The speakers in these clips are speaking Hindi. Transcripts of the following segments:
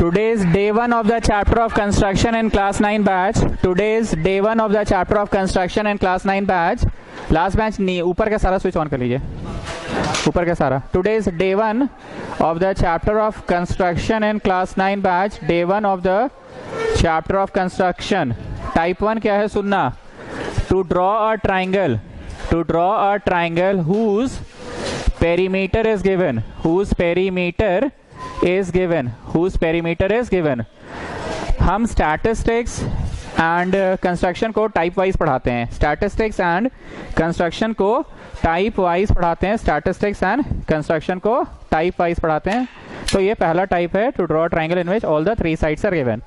Today is day 1 of the chapter of construction in class 9 batch. Today is day 1 of the chapter of construction in class 9 batch. Last batch नहीं, ऊपर का सारा स्विच ऑन कर लीजिए, ऊपर का सारा. Today is day 1 of the chapter of construction in class 9 batch. Day 1 of the chapter of construction. Type 1 क्या है सुनना. To draw a triangle. To draw a triangle whose perimeter is given. Whose perimeter is given. Whose perimeter is given. हम स्टैटिस्टिक्स एंड कंस्ट्रक्शन को टाइप वाइज पढ़ाते हैं. स्टैटिस्टिक्स एंड कंस्ट्रक्शन को टाइप वाइज पढ़ाते हैं. स्टैटिस्टिक्स एंड कंस्ट्रक्शन को टाइप वाइज पढ़ाते हैं. तो ये पहला टाइप है, to draw triangle in which all the 3 sides are given.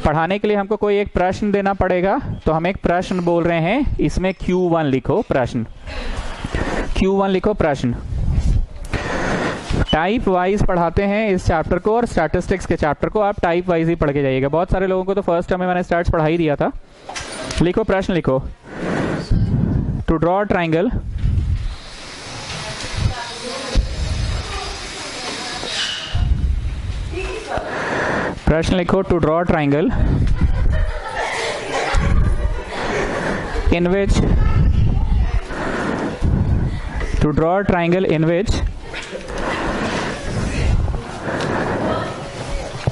पढ़ाने के लिए हमको कोई एक प्रश्न देना पड़ेगा, तो हम एक प्रश्न बोल रहे हैं, इसमें Q1 लिखो. प्रश्न Q1 लिखो. प्रश्न टाइप वाइज पढ़ाते हैं इस चैप्टर को, और स्टैटिस्टिक्स के चैप्टर को आप टाइप वाइज ही पढ़ के जाइएगा. बहुत सारे लोगों को तो फर्स्ट टर्म में मैंने स्टार्ट पढ़ा ही दिया था. लिखो प्रश्न लिखो. टू ड्रॉ ट्राइंगल प्रश्न लिखो. To draw triangle in which to draw triangle in which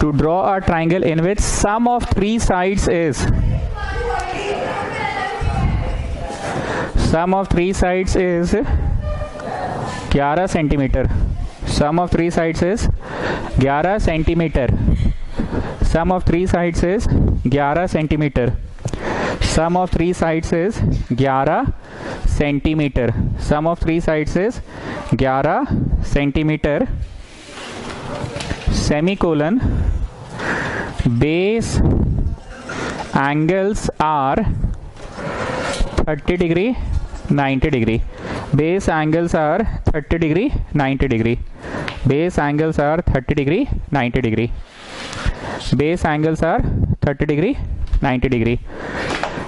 to draw a triangle in which sum of 3 sides is sum of 3 sides is 11 centimeter. Sum of 3 sides is 11 centimeter. Sum of 3 sides is 11 centimeter. Sum of 3 sides is 11 centimeter. Sum of 3 sides is 11 centimeter. Semicolon. Base angles are 30 degree 90 degree. Base angles are 30 degree 90 degree. Base angles are 30 degree 90 degree. Base angles are 30 degree 90 degree.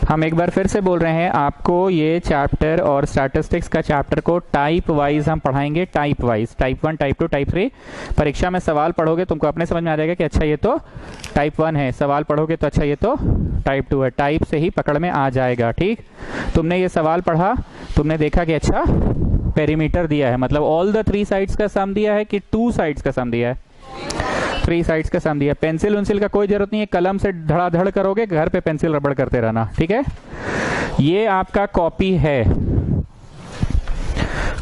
हम एक बार फिर से बोल रहे हैं, आपको ये चैप्टर और स्टैटिस्टिक्स का चैप्टर को टाइप वाइज हम पढ़ाएंगे. Type wise, type 1, type 2, type 3. परीक्षा में सवाल पढ़ोगे तुमको अपने समझ में आ जाएगा कि अच्छा ये तो टाइप 1 है. सवाल पढ़ोगे तो अच्छा ये तो टाइप 2 है. टाइप से ही पकड़ में आ जाएगा. ठीक, तुमने ये सवाल पढ़ा, तुमने देखा कि अच्छा पेरीमीटर दिया है, मतलब ऑल द 3 साइड्स का सम दिया है कि 2 साइड्स का सम दिया है. 3 साइड्स का सम दिया. पेंसिल उंसिल का कोई जरूरत नहीं है, कलम से धड़ाधड़ करोगे, घर पे पेंसिल रबड़ करते रहना. ठीक है, ये आपका कॉपी है.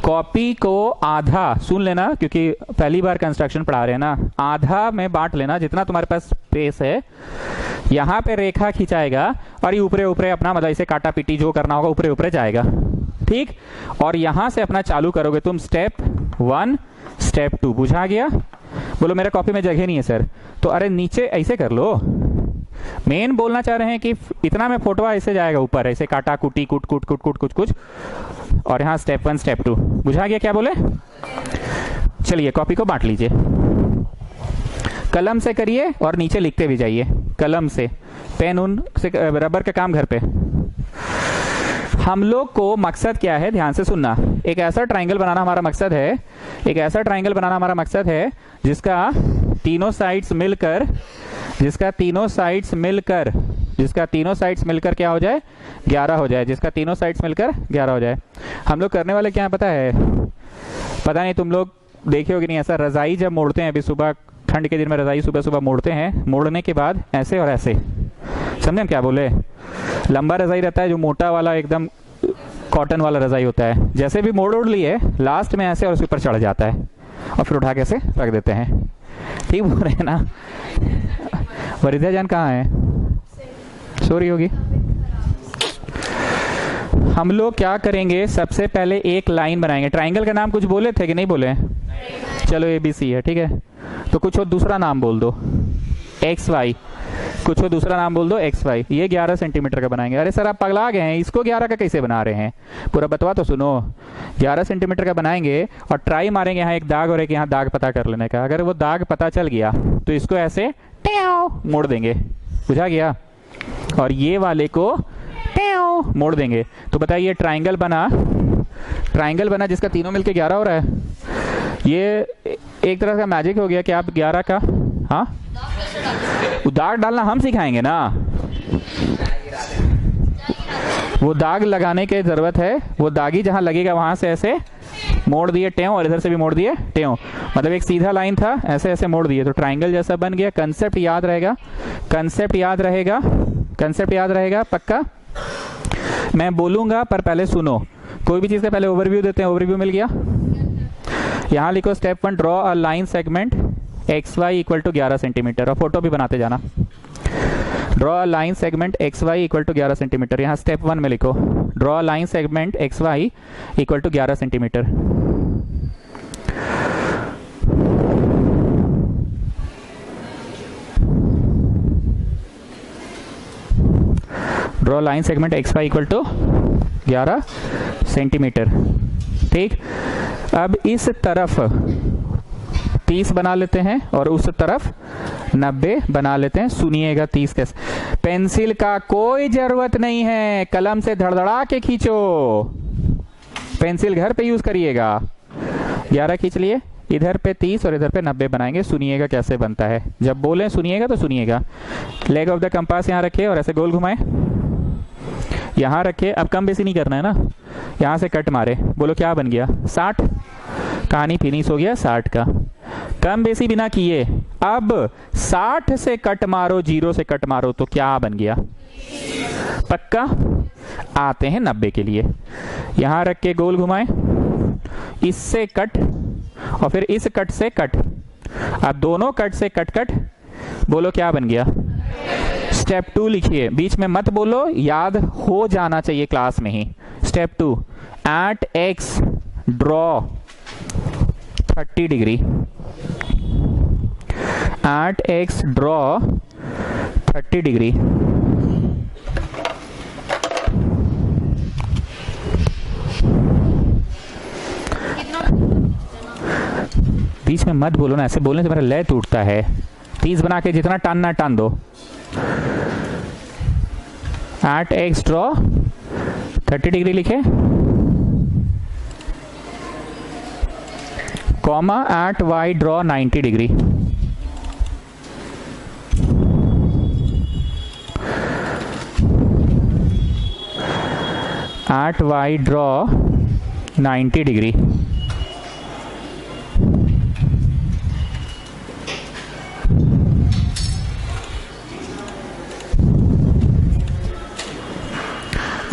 कॉपी को आधा सुन लेना, क्योंकि पहली बार कंस्ट्रक्शन पढ़ा रहे हैं ना. आधा में बांट लेना, जितना तुम्हारे पास स्पेस है. यहाँ पे रेखा खिंचाएगा और ये ऊपरे ऊपरे अपना, मतलब इसे काटा पीटी जो करना होगा ऊपरे ऊपरे जाएगा. ठीक, और यहां से अपना चालू करोगे तुम. Step 1, step 2. बुझा गया? बोलो मेरा कॉपी में जगह नहीं है सर, तो अरे नीचे ऐसे कर लो. मेन बोलना चाह रहे हैं कि इतना में फोटोआ ऐसे जाएगा ऊपर, ऐसे काटा कुटी कुट कुट कुट कुट कुछ कुछ, और यहाँ स्टेप 1, स्टेप 2. बुझा गया क्या बोले? चलिए कॉपी को बांट लीजिए. कलम से करिए और नीचे लिखते भी जाइए. कलम से, पेन उन से, रबर का काम घर पे. हम लोग को मकसद क्या है, ध्यान से सुनना. एक ऐसा ट्राइंगल बनाना हमारा मकसद है. एक ऐसा ट्राइंगल बनाना हमारा मकसद है जिसका तीनों साइड्स मिलकर, जिसका तीनों साइड्स मिलकर क्या हो जाए? 11 हो जाए. जिसका तीनों साइड्स मिलकर 11 हो जाए. हम लोग करने वाले क्या है पता है? पता नहीं तुम लोग देखे हो कि नहीं, ऐसा रजाई जब मोड़ते हैं, अभी सुबह ठंड के दिन में रजाई सुबह सुबह मोड़ते हैं, मोड़ने के बाद ऐसे और ऐसे, समझे हम क्या बोले? लंबा रजाई रहता है, जो मोटा वाला एकदम कॉटन वाला रजाई होता है. जैसे भी मोड़ उड़ लिए, लास्ट में ऐसे और उसके ऊपर चढ़ जाता है, और फिर उठा के ऐसे रख देते हैं. ठीक बोल रहे हैं ना? वरिधा जान कहाँ है? सॉरी होगी. हम लोग क्या करेंगे, सबसे पहले एक लाइन बनाएंगे. ट्राइंगल का नाम कुछ बोले थे कि नहीं बोले? चलो ABC है. ठीक है, तो कुछ और दूसरा नाम बोल दो. XY, कुछ और दूसरा नाम बोल दो. XY. ये 11 सेंटीमीटर का बनाएंगे. अरे सर आप पगला गए हैं, इसको 11 का कैसे बना रहे हैं? पूरा बतवा तो सुनो. 11 सेंटीमीटर का बनाएंगे और ट्राई मारेंगे यहाँ एक दाग और एक यहाँ दाग पता कर लेने का. अगर वो दाग पता चल गया तो इसको ऐसे मोड़ देंगे. बुझा गया? और ये वाले को मोड़ देंगे. तो बताइए ट्राइंगल बना. ट्राइंगल बना जिसका तीनों मिलके 11 हो रहा है. ये एक तरह का मैजिक हो गया कि आप 11 का, हाँ दाग डालना हम सिखाएंगे ना, वो दाग लगाने की जरूरत है। वो दागी जहां लगेगा वहां से ऐसे मोड़ दिए टेव, और इधर से भी मोड़ दिए टेव, मतलब एक सीधा लाइन था, ऐसे ऐसे मोड़ दिए तो ट्राइंगल जैसा बन गया। कंसेप्ट याद रहेगा, कंसेप्ट याद रहेगा, कंसेप्ट याद रहेगा पक्का। मैं बोलूंगा पर पहले सुनो, कोई भी चीज का पहले ओवरव्यू देते हैं। ओवरव्यू मिल गया? यहां लिखो step 1, draw a line segment X Y equal to 11 centimetre, और फोटो भी बनाते जाना। Draw a line segment X Y equal to 11 centimetre. यहाँ स्टेप 1 में लिखो draw a line segment X Y equal to 11 centimetre. Draw line segment X Y equal to 11 centimetre. ठीक, अब इस तरफ 30 बना लेते हैं और उस तरफ 90 बना लेते हैं। सुनिएगा 30 कैसे, पेंसिल का कोई जरूरत नहीं है, कलम से धड़धड़ा के खींचो, पेंसिल घर पे यूज करिएगा। 11 खींच लिए, इधर पे 30 और इधर पे 90 बनाएंगे। सुनिएगा कैसे बनता है, जब बोले सुनिएगा तो सुनिएगा। लेग ऑफ द कंपास यहाँ रखे और ऐसे गोल घुमाए, यहाँ रखे। अब कम बेसी नहीं करना है ना, यहाँ से कट मारे, बोलो क्या बन गया? 60। कहानी फिनिश हो गया 60 का, कम बेसी बिना किए। अब 60 से कट मारो, 0 से कट मारो तो क्या बन गया? पक्का। आते हैं 90 के लिए, यहां रख के गोल घुमाए, इससे कट और फिर इस कट से कट। अब दोनों कट से कट कट, बोलो क्या बन गया? स्टेप 2 लिखिए, बीच में मत बोलो, याद हो जाना चाहिए क्लास में ही। Step 2, at X draw 30 degree. At X draw 30 degree. बीच में मत बोलो ना, ऐसे बोलने से मेरा लय टूटता है। 30 बना के जितना टानना टान दो। एट एक्स ड्रॉ 30 डिग्री लिखे, comma at Y draw 90 degree. At Y draw 90 degree.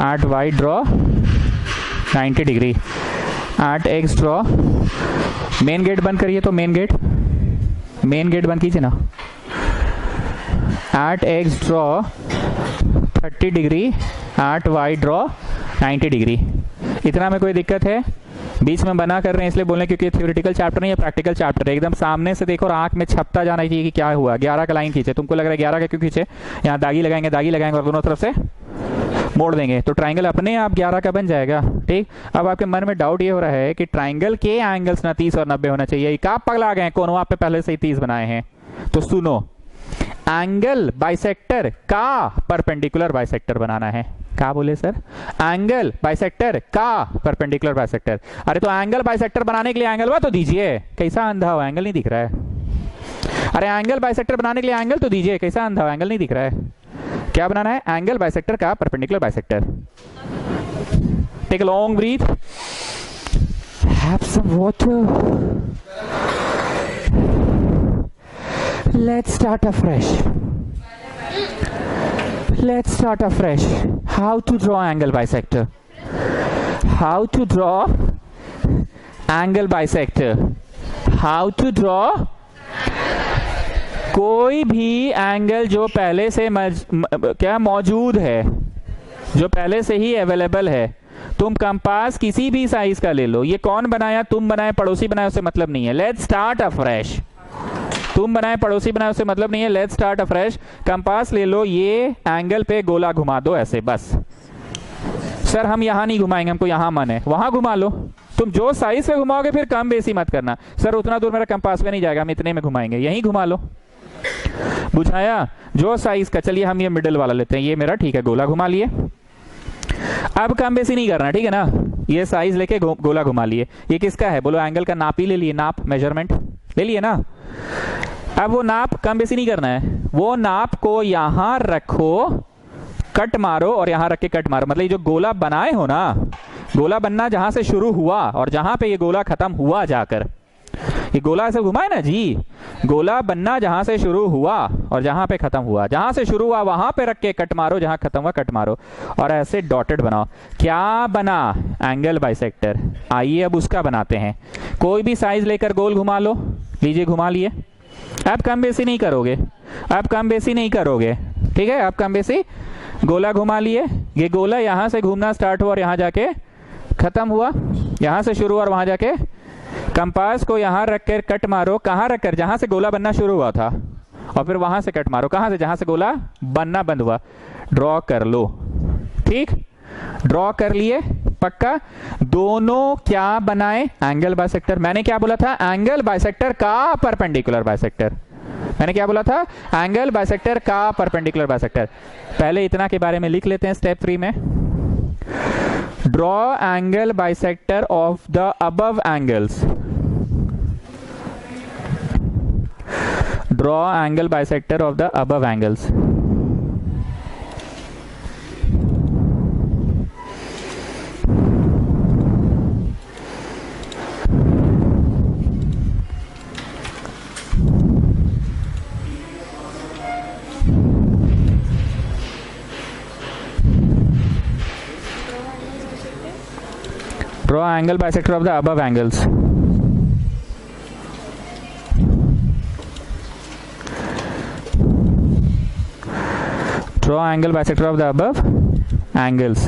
At Y draw 90 degree. At X draw, main gate बंद करिए तो मेन गेट बंद कीजिए ना। At X draw 30 degree, at Y draw 90 degree. इतना में कोई दिक्कत है? बीच में बना कर रहे हैं इसलिए बोल रहे हैं क्योंकि थ्योरेटिकल चैप्टर नहीं है, प्रैक्टिकल चैप्टर है। एकदम सामने से देखो और आंख में छपता जाना चाहिए कि क्या हुआ। 11 का लाइन खींचे, तुमको लग रहा है 11 का क्यों खींचे? यहाँ दागी लगाएंगे और दोनों तरफ से मोड़ देंगे तो ट्राइंगल अपने आप 11 का बन जाएगा। ठीक, अब आपके मन में डाउट ये हो रहा है कि ट्राइंगल के एंगल्स ना 30 और 90 होना चाहिए, क्या पगला गए? कौन? आप पे पहले से ही 30 बनाए हैं। तो सुनो, एंगल बाइसेक्टर का परपेंडिकुलर बाइसेक्टर बनाना है। क्या बोले सर? एंगल बाइसेक्टर का परपेंडिकुलर बाइसेक्टर। अरे तो एंगल बाइसेक्टर बनाने के लिए एंगल तो दीजिए। कैसा अंधा हो, एंगल नहीं दिख रहा है? अरे एंगल बाइसेक्टर बनाने के लिए एंगल तो दीजिए। कैसा अंधा हो, एंगल नहीं दिख रहा है? क्या बनाना है? एंगल बाइसेक्टर का perpendicular bisector. Take a long breath, have some water, let's start afresh. Let's start afresh. How to draw angle bisector? How to draw angle bisector? How to draw? कोई भी एंगल जो पहले से क्या मौजूद है, जो पहले से ही अवेलेबल है। तुम कंपास किसी भी साइज का ले लो, ये कौन बनाया? तुम बनाए, पड़ोसी बनाए, उससे मतलब नहीं है। Let's start afresh. तुम बनाए, पड़ोसी बनाए, उससे मतलब नहीं है। Let's start afresh. कंपास ले लो, ये एंगल पे गोला घुमा दो ऐसे, बस। सर हम यहां नहीं घुमाएंगे, हमको यहां मन है, वहां घुमा लो। तुम जो साइज से घुमाओगे फिर कम बेसी मत करना। सर उतना दूर मेरा कंपास में नहीं जाएगा, हम इतने में घुमाएंगे, यहीं घुमा लो। बुझाया? जो साइज का, चलिए हम ये मिडिल वाला लेते हैं, ये मेरा ठीक है, गोला घुमा लिए। अब कम बेसी नहीं करना, ठीक है ना? ये साइज लेके गोला घुमा लिए। ये किसका है? बोलो एंगल का नाप ही ले लिए, नाप, मेजरमेंट ले लिए ना। अब वो नाप कम बेसी नहीं करना है, वो नाप को यहां रखो, कट मारो और यहां रख के कट मारो। मतलब ये जो गोला बनाए हो ना, गोला बनना जहां से शुरू हुआ और जहां पे ये गोला खत्म हुआ जाकर, ये गोला ऐसे घुमाए ना जी, गोला बनना जहां से शुरू हुआ और जहां पे खत्म हुआ, जहां से शुरू हुआ वहां पे रख के कट मारो, जहां खत्म हुआ कट मारो और ऐसे डॉटेड बनाओ। क्या बना? Angle bisector. आइए अब उसका बनाते हैं। कोई भी साइज लेकर गोल घुमा लो। लीजिए घुमा लिए। अब कम बेसी नहीं करोगे, अब कम बेसी नहीं करोगे, ठीक है? अब कम बेसी, गोला घुमा लिए। ये गोला यहां से घूमना स्टार्ट हुआ और यहां जाके खत्म हुआ, यहां से शुरू हुआ और वहां जाके। कंपास को यहां रखकर कट मारो। कहां रखकर? जहां से गोला बनना शुरू हुआ था, और फिर वहां से कट मारो। कहां से? जहां से गोला बनना बंद हुआ। ड्रॉ कर लो। ठीक, ड्रॉ कर लिए, पक्का। दोनों क्या बनाए? Angle bisector. मैंने क्या बोला था? एंगल बाइसेक्टर का परपेंडिकुलर बाइसेक्टर। मैंने क्या बोला था? एंगल बाइसेक्टर का परपेंडिकुलर बाइसेक्टर। पहले इतना के बारे में लिख लेते हैं स्टेप 3 में। Draw angle bisector of the above angles. Draw angle bisector of the above angles. Draw angle bisector of the above angles. Draw angle bisector of the above angles.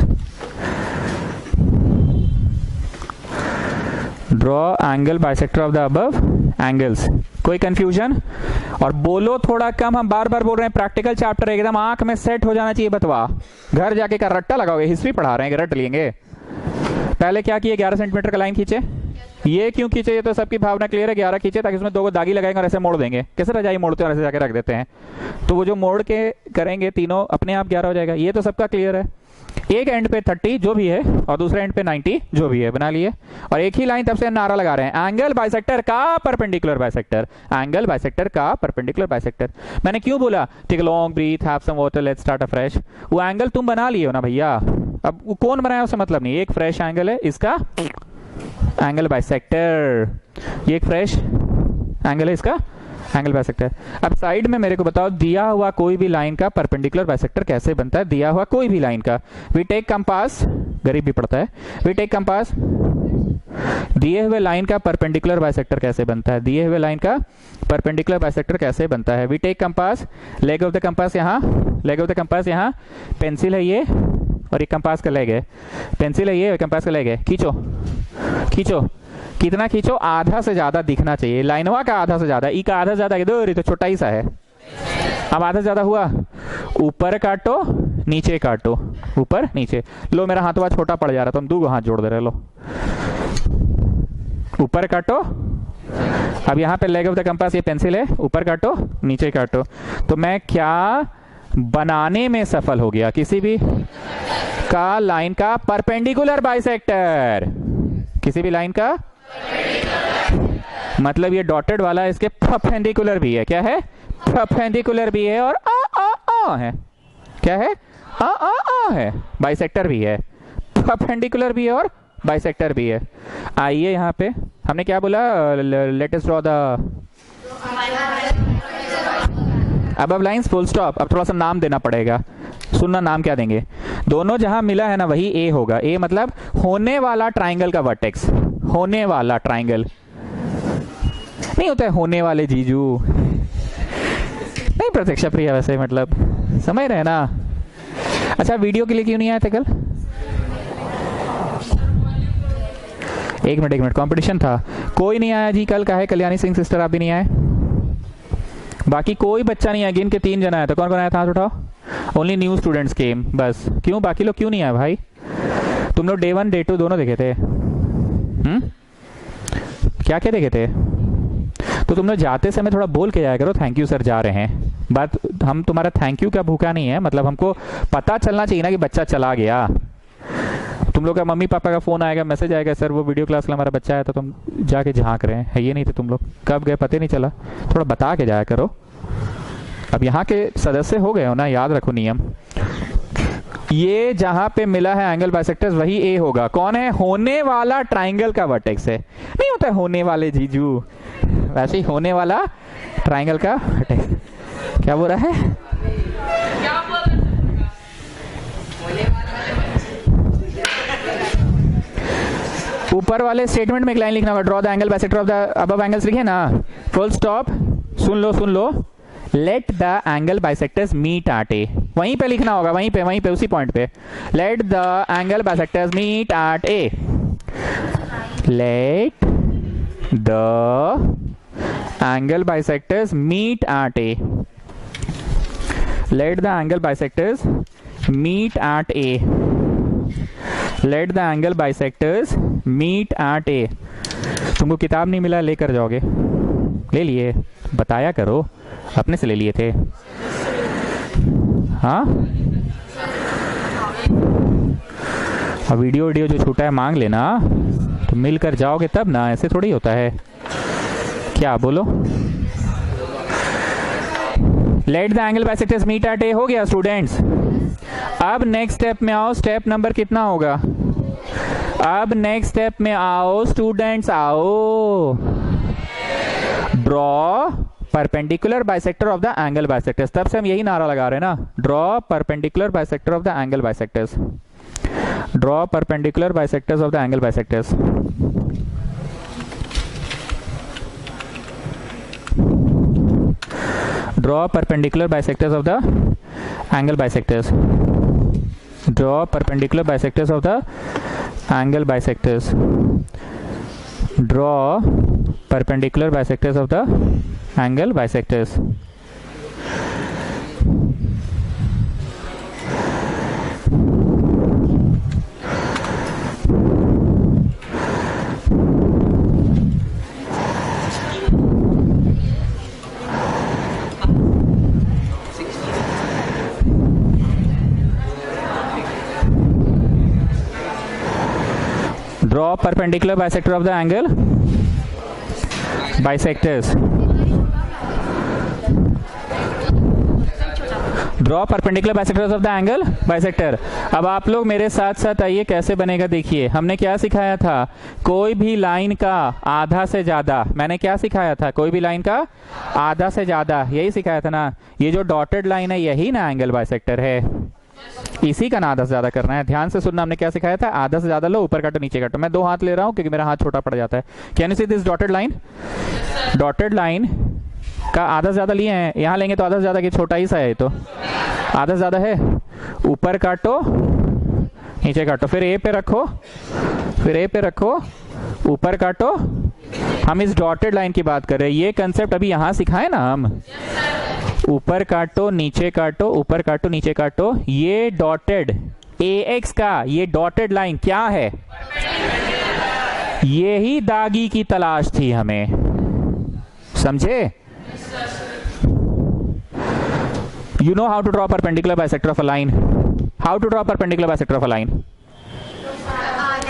Draw angle bisector of the above angles. कोई कंफ्यूजन? और बोलो थोड़ा कम, हम बार बार बोल रहे हैं। प्रैक्टिकल चैप्टर एकदम आंख में सेट हो जाना चाहिए बतवा। घर जाके का रट्टा लगाओगे, हिस्ट्री पढ़ा रहे हैं, रट लेंगे। पहले क्या किए? 11 सेंटीमीटर का लाइन खींचे। ये क्यों खींचे? ये तो सबकी भावना क्लियर है। 11 खींचे ताकि उसमें 2 को दागी लगाएंगे और ऐसे मोड़ देंगे। कैसे रजाई मोड़ते हैं और ऐसे जाके रख देते हैं, तो वो जो मोड़ के करेंगे तीनों अपने आप 11 हो जाएगा। ये तो सबका क्लियर है। एक एंड पे 30 जो भी है और दूसरे एंड पे 90 जो भी है, बना लिए। और एक ही लाइन तब से नारा लगा रहे हैं, एंगल बाइसेक्टर का परपेंडिकुलर बाइसेक्टर, एंगल बाइसेक्टर का परपेंडिकुलर बाइसेक्टर। मैंने क्यों बोला? Take a long breath, have some water, let's start afresh. वो एंगल तुम बना लिए हो ना भैया, अब वो कौन बनाया उससे मतलब नहीं। एक फ्रेश एंगल है, इसका एंगल बाइसेक्टर। ये एक फ्रेश एंगल है, इसका एंगल बाइसेक्टर। अब साइड में मेरे को बताओ, दिया हुआ कोई भी लाइन का परपेंडिकुलर बाइसेक्टर कैसे बनता है? दिया हुआ कोई भी लाइन का, वी टेक कंपास, गरीब भी पड़ता है, वी टेक कंपास। दिए हुए लाइन का परपेंडिकुलर बाइसेक्टर कैसे बनता है? दिए हुए लाइन का परपेंडिकुलर बाइसेक्टर कैसे बनता है? We take compass, leg of the compass यहाँ, लेग ऑफ द कंपास यहाँ, पेंसिल है ये और ये कंपास का लेग है, पेंसिल है ये और कंपास का लेग है। खींचो खींचो, कितना खींचो? आधा से ज्यादा दिखना चाहिए। लाइनवा का आधा से ज्यादा, ई का आधा से ज्यादा, इधर तो छोटा ही सा है। अब आधा से ज्यादा हुआ, ऊपर काटो नीचे काटो, ऊपर नीचे। लो मेरा हाथवा छोटा पड़ जा रहा, तुम 2 हाथ जोड़ दे रहे। लो ऊपर काटो। अब यहाँ पे लेग ऑफ द कंपास, ये पेंसिल है, ऊपर काटो नीचे काटो। तो मैं क्या बनाने में सफल हो गया? किसी भी का लाइन का परपेंडिकुलर बाइसेक्टर, किसी भी लाइन का, मतलब ये डॉटेड वाला इसके परपेंडिकुलर भी है। क्या है? परपेंडिकुलर भी है और आ है। क्या है? आ है। बाइसेक्टर भी है, परपेंडिकुलर भी है और बाइसेक्टर भी है। आइए यहाँ पे हमने क्या बोला? Let us draw the above lines, full stop. अब थोड़ा सा नाम देना पड़ेगा, सुनना नाम क्या देंगे। दोनों जहां मिला है ना वही ए होगा। ए मतलब होने वाला ट्राइंगल का वर्टेक्स, होने वाला ट्राइंगल नहीं होता है, होने वाले जीजू नहीं, प्रतीक्षा प्रिया वैसे, मतलब समझ रहे ना। अच्छा वीडियो के लिए क्यों नहीं आए थे कल? एक मिनट, कंपटीशन था, कोई नहीं आया जी कल। का है? कल्याणी सिंह सिस्टर, आप भी नहीं आए। बाकी कोई बच्चा नहीं आया, गिन के 3 जन आया था। कौन कौन आया था? हाथ उठाओ। ओनली न्यू स्टूडेंट्स केम, बस। क्यों? बाकी लोग क्यों नहीं आए भाई? तुम लोग डे 1 डे 2 दोनों देखे थे? क्या क्या देखे थे? तो तुम लोग जाते समय थोड़ा बोल के जाया करो, थैंक यू सर जा रहे हैं। बात, हम तुम्हारा थैंक यू का भूखा नहीं है, मतलब हमको पता चलना चाहिए ना कि बच्चा चला गया। तुम लोग का मम्मी पापा का फोन आएगा, मैसेज आएगा, सर वो वीडियो क्लास का हमारा बच्चा है, तो तुम जाके झांक रहे हैं, है ये नहीं थे तुम लोग, कब गए पता नहीं चला, थोड़ा बता के जाया करो। अब यहाँ के सदस्य हो गए हो ना, याद रखो नियम। ये जहां पे मिला है एंगल बाइसेक्टर्स वही ए होगा। कौन है? होने वाला ट्राइंगल का वर्टेक्स है, नहीं होता है होने वाले जीजू, वैसे ही होने वाला ट्राइंगल का वर्टेक्स। क्या बोल रहा है? ऊपर वाले स्टेटमेंट में एक लाइन लिखना होगा, draw the angle bisector of the above angles, लिखे ना, फुल स्टॉप। सुन लो, let the angle bisectors meet at A, वहीं पे लिखना होगा, वहीं पे उसी पॉइंट पे, let the angle bisectors meet at A, let the angle bisectors meet at A, let the angle bisectors meet at A, let the angle bisectors meet at A. तुमको किताब नहीं मिला, लेकर जाओगे, ले लिए, बताया करो, अपने से ले लिए थे, हाँ। अब वीडियो जो छूटा है मांग लेना, तो मिलकर जाओगे तब ना, ऐसे थोड़ी होता है। क्या बोलो? Let the angle bisectors meet at A हो गया स्टूडेंट्स। अब नेक्स्ट स्टेप में आओ, स्टेप नंबर कितना होगा? अब नेक्स्ट स्टेप में आओ स्टूडेंट्स, आओ, draw perpendicular bisector of the angle bisectors. तब से हम यही नारा लगा रहे हैं ना, draw perpendicular bisector of the angle bisectors, draw perpendicular bisectors of the angle bisectors. Draw perpendicular bisectors of the angle bisectors, draw perpendicular bisectors of the angle bisectors, draw perpendicular bisectors of the angle bisectors। Draw perpendicular bisector of the angle bisectors, draw perpendicular bisectors of the angle bisector. अब आप लोग मेरे साथ साथ आइए, कैसे बनेगा देखिए। हमने क्या सिखाया था? कोई भी लाइन का आधा से ज्यादा, मैंने क्या सिखाया था? कोई भी लाइन का आधा से ज्यादा, यही सिखाया था ना। ये जो डॉटेड लाइन है यही ना एंगल बाइसेक्टर है, इसी का ना आधा से ज्यादा करना है। ध्यान से सुनना, हमने क्या सिखाया था? आधा से ज्यादा लो, ऊपर काटो नीचे काटो। मैं दो हाथ ले रहा हूं क्योंकि मेरा हाथ छोटा पड़ जाता है। Can you see this dotted line? Dotted line का आधा से ज्यादा लिए हैं, यहां लेंगे तो आधा से ज्यादा, कि छोटा ही सा है, तो आधा से ज्यादा है। ऊपर काटो नीचे काटो, फिर ए पे रखो, फिर ए पे रखो, ऊपर काटो। हम इस डॉटेड लाइन की बात कर रहे हैं, ये कंसेप्ट अभी यहां सिखाए ना हम। ऊपर काटो नीचे काटो, ऊपर काटो नीचे काटो। ये डॉटेड AX का ये डॉटेड लाइन क्या है? यही दागी की तलाश थी हमें, समझे? You know how to draw perpendicular bisector of a line? How to draw perpendicular bisector of a line?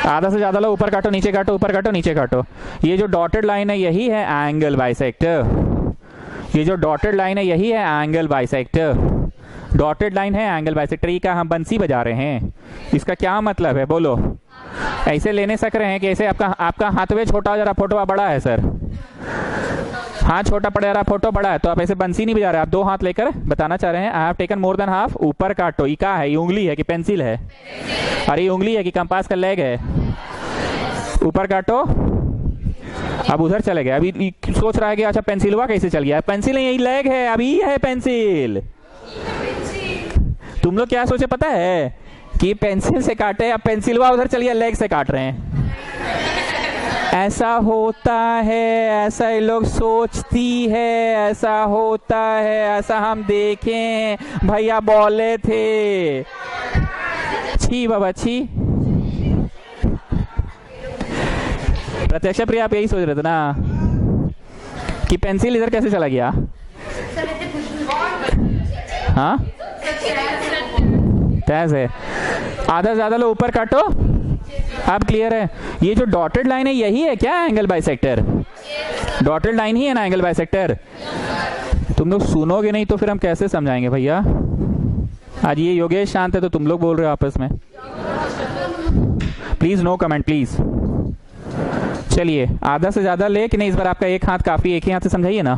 आधा से ज्यादा लो, ऊपर काटो नीचे काटो, ऊपर काटो नीचे काटो। ये जो डॉटेड लाइन है यही है एंगल बाइसेक्टर। ये जो डॉटेड लाइन है यही है एंगल बाइसेक्टर। डॉटेड लाइन है एंगल बाइसेक्टर का हम बंसी बजा रहे हैं। इसका क्या मतलब है बोलो? ऐसे लेने सक रहे हैं कि ऐसे आपका हाथवे छोटा हो जा रहा, फोटो बड़ा है सर, हाथ छोटा पड़ जा रहा, फोटो बड़ा है, तो आप ऐसे बंसी नहीं बजा रहे, आप दो हाथ लेकर बताना चाह रहे हैं I have taken more than half. ऊपर काटो, ये क्या है? ये उंगली है कि पेंसिल है? अरे ये उंगली है कि कंपास का लेग है? ऊपर काटो। अब उधर चले गए, अभी सोच रहा है कि अच्छा पेंसिलवा कैसे चल गया? पेंसिल यही लेग है, अभी है पेंसिल। तुम लोग क्या सोचे पता है कि पेंसिल से काटे, अब पेंसिलवा उधर चल गया, लेग से काट रहे हैं। ऐसा होता है, ऐसा ये लोग सोचती है, ऐसा होता है, ऐसा हम देखें, भैया बोले थे। छी बाबा छी। प्रत्यक्षा प्रिया, आप यही सोच रहे थे ना कि पेंसिल इधर कैसे चला गया? हाँ, तैस है। आधा ज्यादा लो, ऊपर काटो अब क्लियर है? ये जो डॉटेड लाइन है यही है क्या एंगल बाइसेक्टर? डॉटेड लाइन ही है ना एंगल बाइसेक्टर? तुम लोग सुनोगे नहीं तो फिर हम कैसे समझाएंगे भैया? आज ये योगेश शांत है तो तुम लोग बोल रहे हो आपस में। Please no comment please. चलिए आधा से ज्यादा ले कि नहीं इस बार आपका एक हाथ काफी, एक ही हाथ से समझाइए ना।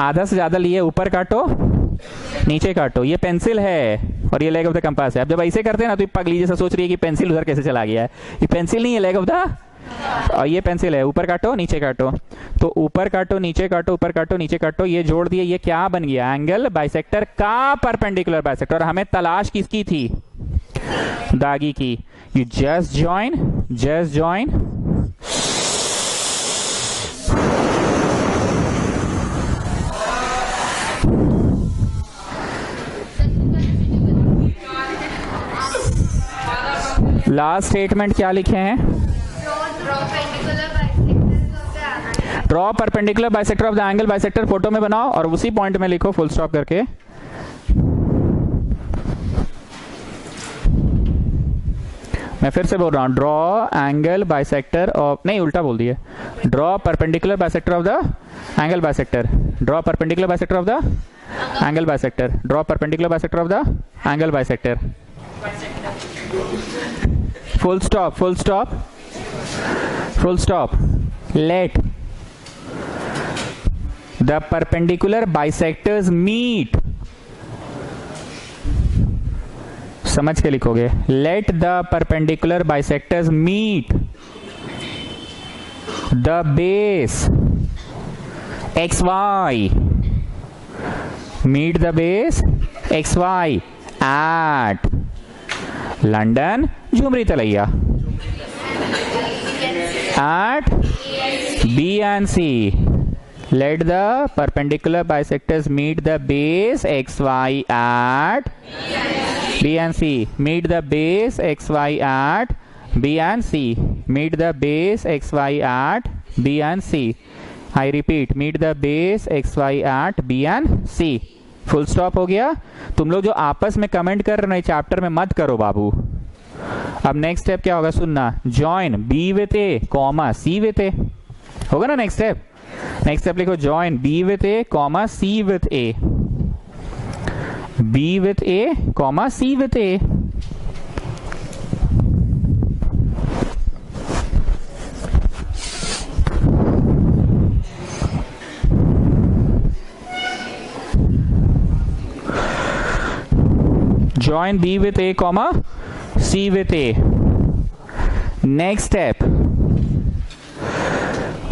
आधा से ज्यादा लिए, ऊपर काटो नीचे काटो। ये पेंसिल है और ये लेग ऑफ द कंपास है। अब जब ऐसे करते हैं ना तो पगली जैसा सोच रही है कि पेंसिल उधर कैसे चला गया है। ये पेंसिल नहीं है, लेग ऑफ द, और ये पेंसिल है। ऊपर काटो नीचे काटो, तो ऊपर काटो नीचे काटो, ऊपर काटो नीचे काटो, ये जोड़ दिए। ये क्या बन गया? एंगल बाइसेक्टर का परपेंडिकुलर बाइसेक्टर। और हमें तलाश किसकी थी? दागी की। You just join last statement क्या लिखे हैं? Draw perpendicular bisector of the angle bisector. Photo में बनाओ और उसी पॉइंट में लिखो फुल स्टॉप करके। मैं फिर से बोल रहा हूं, ड्रॉ एंगल बाइसेक्टर ऑफ, नहीं उल्टा बोल दिए, draw perpendicular bisector of the angle bisector. Draw perpendicular bisector of the angle bisector. Draw perpendicular bisector of the angle bisector. Full stop, full stop, full stop. Let the perpendicular bisectors meet. समझ के लिखोगे। Let the perpendicular bisectors meet the base XY. Meet the base XY at London Jhumri Telaiya at B and C. Let the perpendicular bisectors meet the base XY at B and C. Meet the base XY at B and C. Meet the base XY at B and C. I repeat, meet the base XY at B and C. Full stop हो गया। तुम लोग जो आपस में कमेंट कर रहे हो चैप्टर में मत करो बाबू। अब नेक्स्ट स्टेप क्या होगा सुनना। Join B with A comma C with A होगा ना नेक्स्ट स्टेप। नेक्स्ट स्टेप लिखो, join B with A comma C with A. B with A comma C with A. Join B with A, comma C with A. Next step.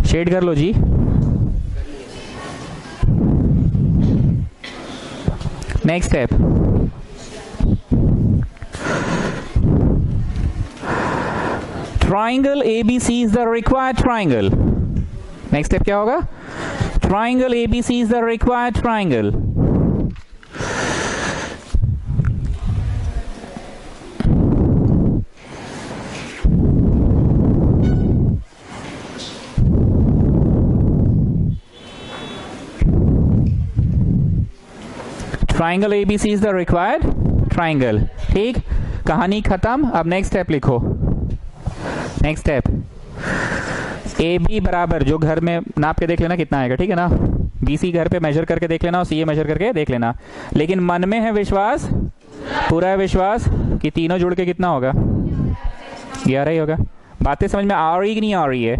Shade कर लो जी। Next step. Triangle ABC is the required triangle. Next step क्या होगा? Triangle ABC is the required triangle. Triangle ABC is the required triangle. ठीक, कहानी खत्म। अब नेक्स्ट स्टेप लिखो। नेक्स्ट स्टेप, AB बराबर, जो घर में नाप के देख लेना कितना आएगा, ठीक है ना। BC घर पे मेजर करके देख लेना और CA मेजर करके देख लेना। लेकिन मन में है विश्वास, पूरा है विश्वास कि तीनों जुड़ के कितना होगा? 11 ही होगा। बातें समझ में आ रही कि नहीं आ रही है?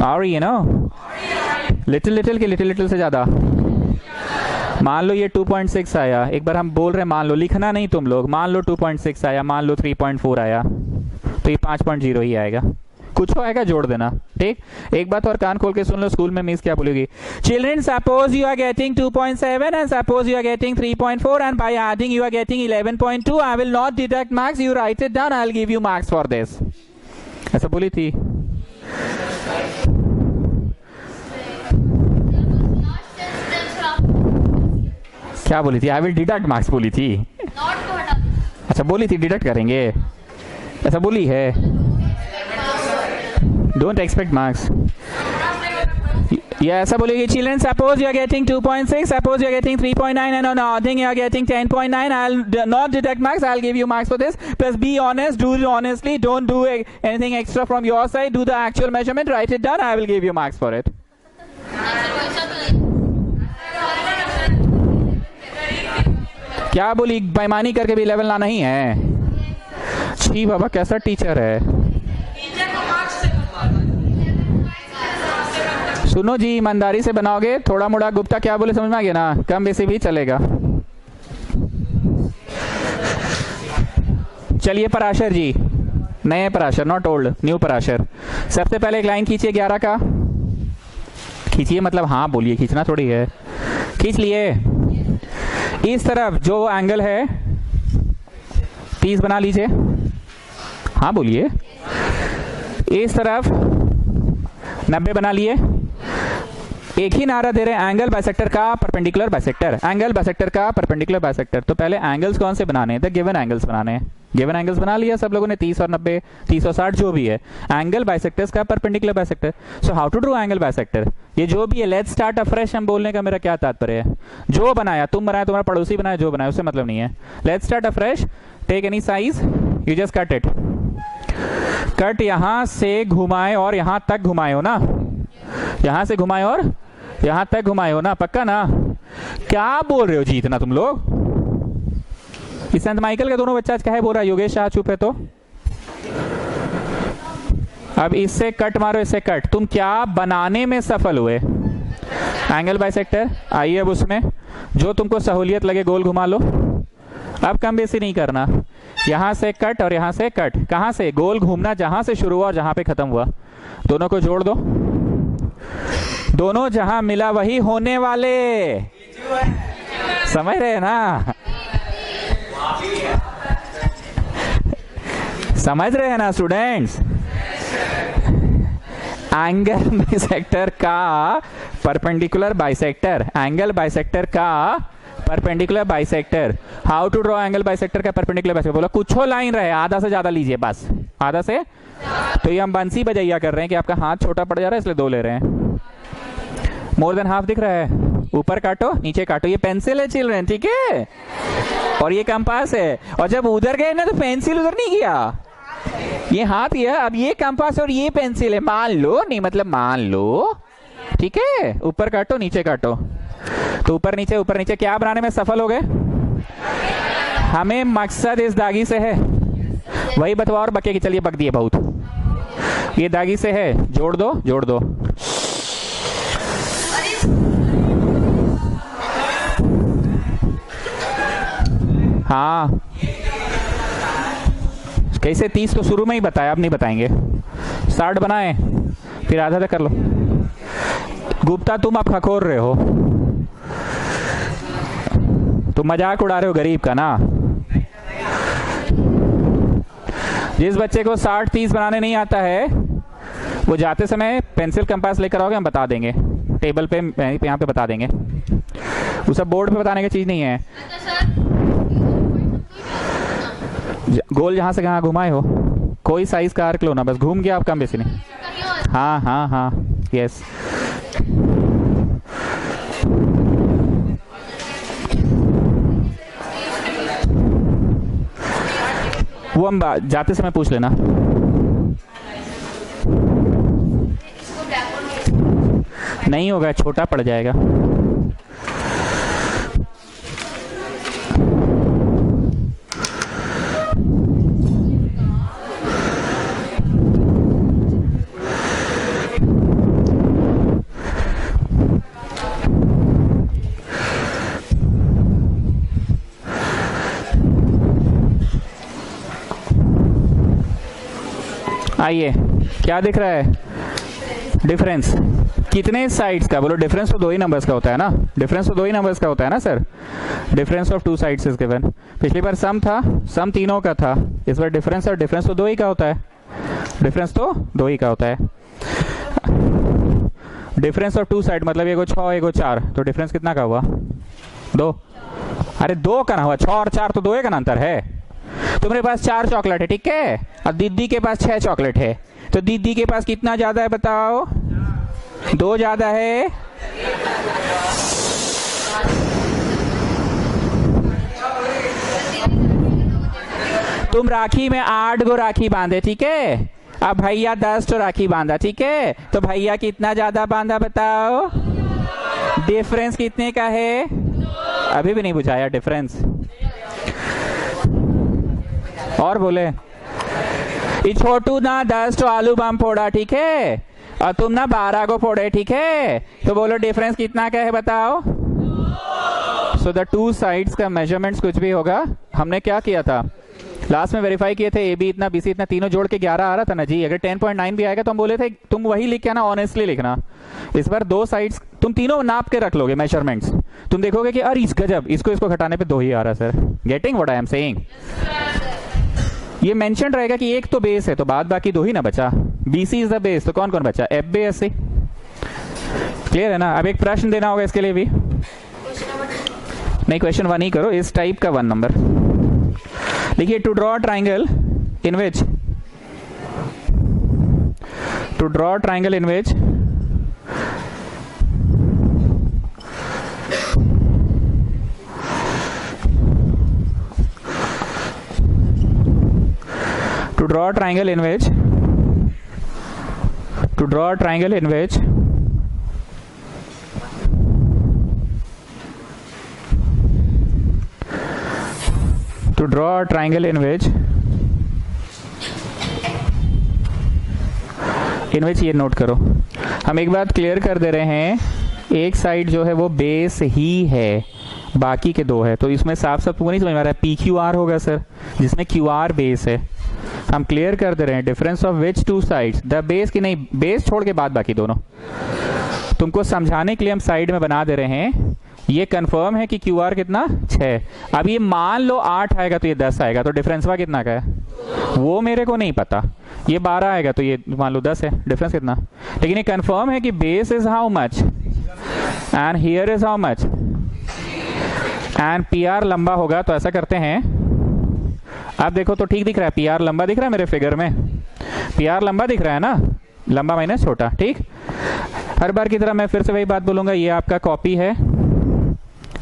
आ रही है ना। लिटिल लिटिल के लिटिल लिटिल से ज्यादा। मान लो ये 2.6 आया, एक बार हम बोल रहे हैं मान लो, लिखना नहीं तुम लोग। मान लो 2.6 आया, मान लो 3.4 आया, तो ये 5.0 ही आएगा। कुछ आएगा जोड़ देना। ठीक, एक बात और कान खोल के सुन लो, स्कूल में मिस क्या बोलेगी। Children, suppose you are getting 2.7 and suppose you are getting 3.4 and by adding you are getting 11.2। I will not deduct marks, you write it down, I will give you marks for this. ऐसा बोली थी। क्या बोली थी? आई विल डिडक्ट मार्क्स बोली थी। अच्छा बोली थी डिडक्ट करेंगे, ऐसा बोली है। Don't expect marks. ये ऐसा बोलेगी children suppose you are getting 2.6, suppose you are getting 3.9 and I think you are getting 10.9, I will not deduct marks, I will give you marks for this, plus be honest, do it honestly, don't do anything extra from your side, do the actual measurement, write it down, I will give you marks for it. क्या बोली, बेईमानी करके भी लेवल लाना ही है? छी बाबा कैसा टीचर है। सुनो जी, ईमानदारी से बनाओगे, थोड़ा मोड़ा गुप्ता क्या बोले समझ में आ गया ना, कम बेसी भी चलेगा। चलिए पराशर जी, नए Parashar, not old, new Parashar. सबसे पहले एक लाइन खींचिए 11 का, खींचिए मतलब हाँ बोलिए, खींचना थोड़ी है, खींच लिए। इस तरफ जो एंगल है 30 बना लीजिए, हाँ बोलिए। इस तरफ 90 बना लिए। एक ही नारा दे रहे हैं, एंगल बाइसेक्टर का परपेंडिकुलर बाइसेक्टर, एंगल बाइसेक्टर का परपेंडिकुलर बाइसेक्टर। तो पहले एंगल्स कौन से बनाने हैं? तो गिवन एंगल्स बनाने हैं। गिवन एंगल्स बना लिया सब लोगों ने, 30 और 90, 30 और 60 जो भी है, एंगल बाइसेक्टर्स का perpendicular bisector. So how to draw angle bisector? ये जो भी है, लेट्स स्टार्ट अफ्रेश। हम बोलने का मेरा क्या तात्पर्य है, जो बनाया, तुम बनाया, तुम्हारा पड़ोसी बनाया, जो बनाया, उससे मतलब नहीं है। Let's start afresh, take any size, you just cut it. Cut यहां से घुमाए और यहां तक घुमाए हो ना, यहां से घुमाए और यहां तक घुमाए हो ना, पक्का ना? क्या बोल रहे हो जी इतना तुम लोग? संत माइकल के दोनों बच्चा क्या है बोल रहा है, योगेश शाह चुप है तो। अब इससे कट मारो, इससे कट, तुम क्या बनाने में सफल हुए? Angle bisector. आइए अब उसमें जो तुमको सहूलियत लगे गोल घुमा लो, अब कम बेसी नहीं करना। यहां से कट और यहां से कट, कहां से? गोल घूमना, जहां से शुरू हुआ और जहां पे खत्म हुआ, दोनों को जोड़ दो। दोनों जहां मिला वही होने वाले, समझ रहे हैं ना? समझ रहे हैं ना स्टूडेंट्स? एंगल बाइसेक्टर का परपेंडिकुलर बाइसेक्टर, एंगल बाइसेक्टर का perpendicular bisector. How to draw angle bisector का परपेंडिकुलर बाइसेक्टर? बोला कुछ हो लाइन रहे, आधा से ज्यादा लीजिए, बस आधा से। तो ये हम बंसी बजैया कर रहे हैं कि आपका हाथ छोटा पड़ जा रहा है इसलिए 2 ले रहे हैं। मोर देन हाफ दिख रहा है, ऊपर काटो नीचे काटो। ये पेंसिल है चिल्ड्रन, ठीक है, और ये कंपास है। और जब उधर गए ना तो पेंसिल उधर नहीं गया, ये हाथ ये, अब ये कंपास और ये पेंसिल है, मान लो, नहीं मतलब मान लो, ठीक है। ऊपर काटो नीचे काटो, तो ऊपर नीचे क्या बनाने में सफल हो गए? हमें मकसद इस दागी से है, वही बतवा और बके की, चलिए बक दिए बहुत, ये दागी से है, जोड़ दो जोड़ दो। हाँ कैसे? 30 तो शुरू में ही बताया, अब नहीं बताएंगे। 60 बनाए, फिर आधा तक कर लो। गुप्ता तुम अब खखोर रहे हो, तुम मजाक उड़ा रहे हो गरीब का ना। जिस बच्चे को 60-30 बनाने नहीं आता है वो जाते समय पेंसिल कंपास लेकर आओगे, हम बता देंगे टेबल पे, यहाँ पे बता देंगे। वो सब बोर्ड पे बताने की चीज नहीं है। गोल जहां से कहां घुमाए हो, कोई साइज का आर्क लो ना, बस घूम गया, आप कम बेसी नहीं। हाँ हाँ हाँ, यस। वो हम जाते समय पूछ लेना। नहीं होगा, छोटा पड़ जाएगा। आइए, क्या दिख रहा है डिफरेंस? कितने साइड्स का? बोलो डिफरेंस तो 2 ही नंबर्स का होता है ना, डिफरेंस तो 2 ही नंबर्स का होता है ना sir. Difference of 2 sides is given. पिछली बार सम था, सम तीनों का था, इस बार डिफरेंस, और डिफरेंस तो 2 ही का होता है, डिफरेंस तो 2 ही का होता है। डिफरेंस ऑफ 2 साइड मतलब एगो 6 एगो 4, तो डिफरेंस कितना का हुआ? 2। अरे 2 का ना हुआ, 6 और 4 तो 2 का ना अंतर है। तुम्हारे पास 4 चॉकलेट है, ठीक है, और दीदी के पास 6 चॉकलेट है, तो दीदी के पास कितना ज्यादा है बताओ? 2 ज्यादा है, तुम राखी में 8 गो राखी बांधे, ठीक है। अब भैया 10 तो राखी बांधा, ठीक है। तो भैया कितना ज्यादा बांधा बताओ, डिफरेंस कितने का है? अभी भी नहीं बुझाया डिफरेंस, और बोले ये छोटू ना 10 तो आलू बम फोड़ा, ठीक है, और तुम ना 12 को फोड़े, ठीक है। तो बोलो डिफरेंस कितना का है बताओ। सो द टू साइड्स का मेजरमेंट्स कुछ भी होगा, हमने क्या किया था लास्ट में वेरीफाई किए थे, ए बी इतना बी सी इतना, तीनों जोड़ के 11 आ रहा था ना जी। अगर 10.9 भी आएगा तो हम बोले थे तुम वही लिख के आना, ऑनेस्टली लिखना। इस बार 2 साइड्स तुम तीनों नाप के रख लोगे मेजरमेंट्स, तुम देखोगे कि अरे इस गजब, इसको घटाने पे 2 ही आ रहा sir. Getting what I am saying? ये मेंशन रहेगा कि एक तो बेस है, तो बाद बाकी 2 ही ना बचा। BC इज द बेस, तो कौन कौन बचा? FB SC। क्लियर है ना? अब एक प्रश्न देना होगा इसके लिए भी, नहीं क्वेश्चन 1 ही करो, इस टाइप का 1 नंबर देखिए। To draw triangle in which to draw a triangle in which to draw a triangle in which to draw a triangle in which to draw a triangle in which ये नोट करो, हम एक बात क्लियर कर दे रहे हैं, एक साइड जो है वो बेस ही है, बाकी के 2 है, तो इसमें साफ साफ तुमको नहीं समझ में आ रहा है PQR होगा सर, जिसमें QR बेस है। हम क्लियर कर दे रहे हैं difference of which 2 sides, the base की नहीं, बेस छोड़ के बाद बाकी दोनों। तुमको समझाने के लिए हम साइड में बना दे रहे हैं। ये कंफर्म है कि QR कितना 6। अब ये मान लो 8 आएगा तो ये 10 आएगा, तो डिफरेंस वा कितना का है वो मेरे को नहीं पता। ये 12 आएगा तो ये मान लो 10 है, डिफरेंस कितना। लेकिन ये कंफर्म है कि base is how much and here is how much, and PR लंबा होगा। तो ऐसा करते हैं, आप देखो तो ठीक दिख रहा है, PR लंबा दिख रहा है मेरे फिगर में, PR लंबा दिख रहा है ना, लंबा माइनस छोटा, ठीक। हर बार की तरह मैं फिर से वही बात बोलूंगा, ये आपका कॉपी है,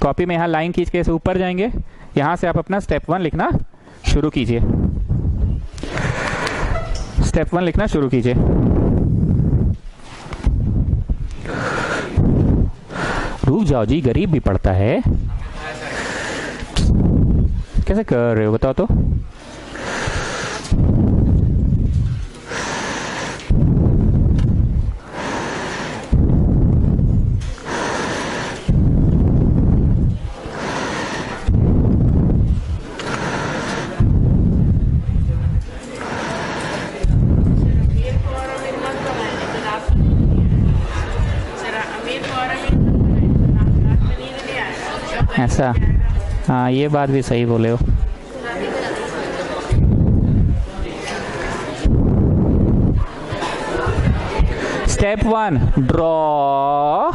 कॉपी में यहाँ लाइन खींच के ऐसे ऊपर जाएंगे, यहाँ से आप अपना स्टेप 1 लिखना शुरू कीजिए, स्टेप 1 लिखना शुरू कीजिए। रुक जाओ जी, गरीब भी पढ़ता है, कैसे कर रहे हो बताओ तो। ऐसा, हाँ ये बात भी सही बोले हो। स्टेप 1 ड्रॉ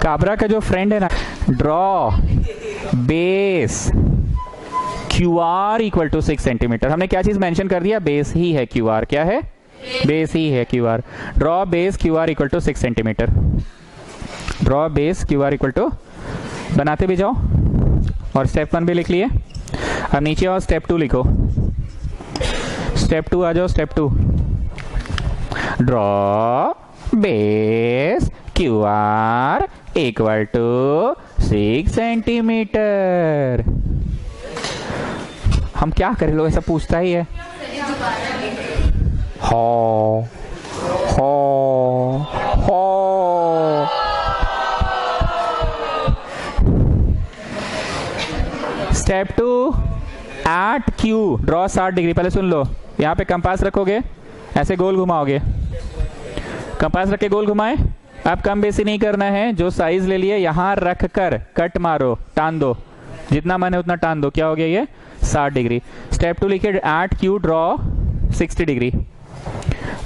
काबरा का जो फ्रेंड है ना, draw base QR equal to 6 centimetre. हमने क्या चीज मेंशन कर दिया, बेस ही है QR, क्या है, बेस ही है QR। Draw base QR equal to 6 centimetre, draw base QR equal to, बनाते भी जाओ, और स्टेप 1 भी लिख लिए। अब नीचे आओ, स्टेप 2 लिखो, स्टेप 2 आ जाओ, step 2 draw base QR equal to 6 centimetre. हम क्या करें, लोग ऐसा पूछता ही है, हो हो हो। Step 2 at Q draw 60 degree. पहले सुन लो, यहाँ पे कंपास रखोगे, ऐसे गोल घुमाओगे, कंपास रख के गोल घुमाए। अब कम बेसी नहीं करना है, जो साइज ले लिए यहाँ रख कर कट मारो, टान दो, जितना मन है उतना टान दो। क्या हो गया ये 60 डिग्री। स्टेप 2 लिखिए, at Q draw 60 degree,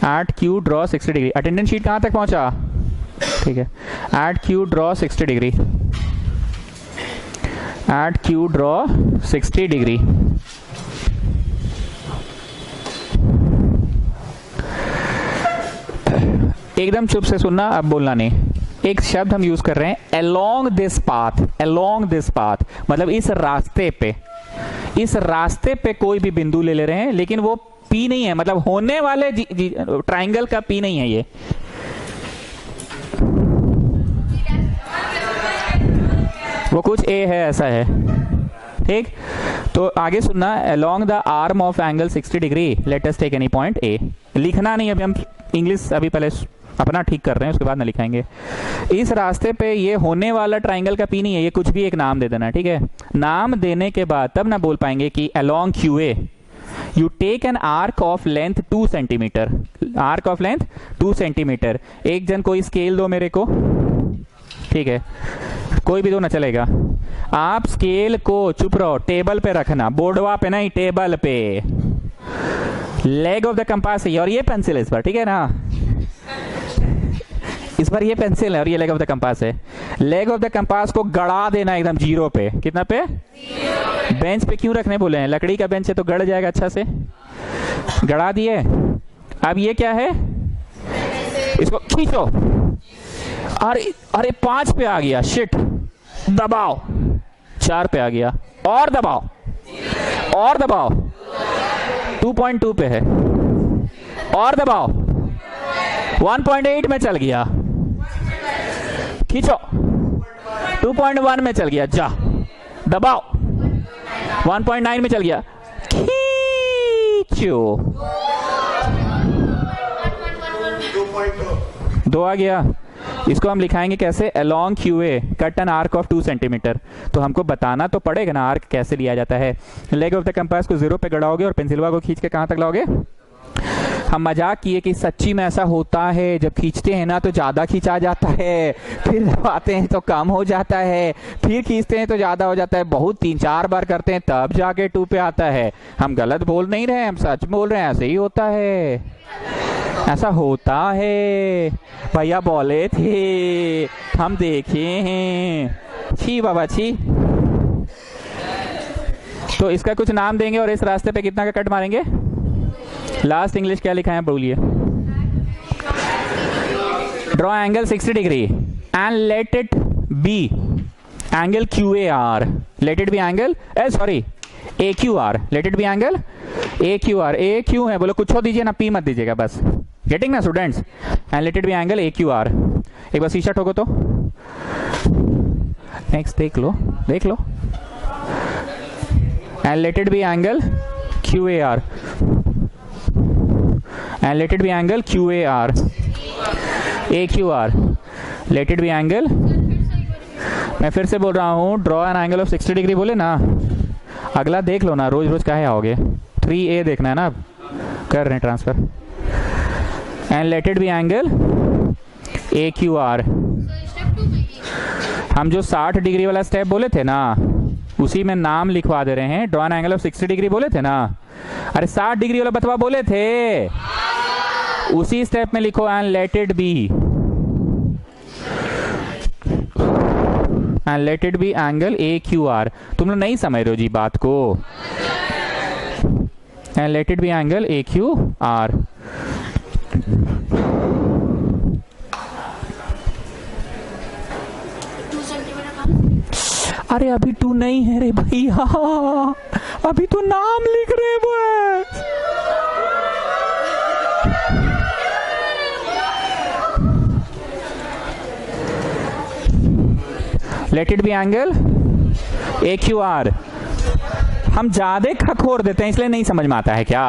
at Q draw 60 degree. Attendance sheet कहाँ तक पहुंचा, ठीक है। At Q draw 60 degree, at Q draw 60 degree. एकदम चुप से सुनना, अब बोलना नहीं। एक शब्द हम यूज कर रहे हैं along this path, along this path मतलब इस रास्ते पे, इस रास्ते पे कोई भी बिंदु ले रहे हैं, लेकिन वो पी नहीं है, मतलब होने वाले ट्राइंगल का पी नहीं है ये। वो कुछ ए है, ऐसा है, ठीक। तो आगे सुनना, along the arm of angle 60 degree let us take any point A। लिखना नहीं, अभी हम इंग्लिश अभी पहले अपना ठीक कर रहे हैं, उसके बाद ना लिखाएंगे। इस रास्ते पे ये होने वाला ट्राइंगल का पी नहीं है, ये कुछ भी एक नाम दे देना, ठीक है। नाम देने के बाद तब ना बोल पाएंगे कि along QA you take an arc of length 2 centimetre, arc of length 2 centimetre. एक जन कोई स्केल दो मेरे को, ठीक है, कोई भी दो ना चलेगा। आप स्केल को, चुप रहो, टेबल पे रखना, बोर्डवा पे नहीं, टेबल पे। लेग ऑफ द कंपास है और ये पेंसिल है इस पर, ठीक है ना, इस पर ये पेंसिल है और ये लेग ऑफ द कंपास है। लेग ऑफ द कंपास को गड़ा देना एकदम जीरो पे। कितना पे? बेंच पे क्यों रखने बोले हैं? लकड़ी का बेंच है तो गड़ जाएगा अच्छा से। गड़ा दिए। अब ये क्या है? इसको खींचो। अरे अरे 5 पे आ गया, शिट। दबाओ, 4 पे आ गया, और दबाओ, और दबाओ, 2.2 पे है, और दबाओ, 1.8 में चल गया, खींचो, 2.1 में चल गया, जा दबाओ, 1.9 में चल गया, खींचो, 2 आ गया। इसको हम लिखाएंगे कैसे? along QA cut an arc of 2 centimetre. तो हमको बताना तो पड़ेगा ना आर्क कैसे लिया जाता है। लेग ऑफ द कंपास को 0 पे गड़ाओगे और पेंसिलवा को खींच के कहां तक लाओगे? हम मजाक किए कि सच्ची में ऐसा होता है, जब खींचते हैं ना तो ज्यादा खींचा जाता है, फिर दबाते हैं तो कम हो जाता है, फिर खींचते हैं तो ज्यादा हो जाता है, बहुत 3-4 बार करते हैं तब जाके 2 पे आता है। हम गलत बोल नहीं रहे, हम सच बोल रहे हैं, ऐसे ही होता है, ऐसा होता है। भैया बोले थे, हम देखे हैं। छी बाबा छी। तो इसका कुछ नाम देंगे और इस रास्ते पे कितना का कट मारेंगे? लास्ट इंग्लिश क्या लिखा है बोलिए? Draw angle 60 degree and let it be angle QAR। Late it be angle, sorry, AQR। Let it be angle AQR। A क्यों है बोलो? कुछ हो दीजिए ना, P मत दीजिएगा बस। गेटिंग ना students? And let it be angle AQR। एक बार शीशा ठोको तो। नेक्स्ट देख लो, देख लो। And let it be angle QAR। And let it be angle QAR AQR। Let it be angle, मैं फिर से बोल रहा हूं, draw an angle of 60 degree बोले ना। अगला देख लो ना, रोज रोज काहे आओगे? 3A देखना है ना, अब कर रहे हैं transfer. And let it be angle AQR। हम जो 60 डिग्री वाला स्टेप बोले थे ना, उसी में नाम लिखवा दे रहे हैं। Draw an angle of 60 degree बोले थे ना, अरे 60 डिग्री वाला बतवा बोले थे, उसी स्टेप में लिखो and let it B, and let it be angle AQR। तुम लोग नहीं समझ रहे हो जी बात को। And let it be angle AQR। अरे अभी 2 नहीं है रे भैया, अभी तो नाम लिख रहे हैं बस। Late it be angle AQR। हम ज्यादा खखोर देते हैं इसलिए नहीं समझ में आता है क्या?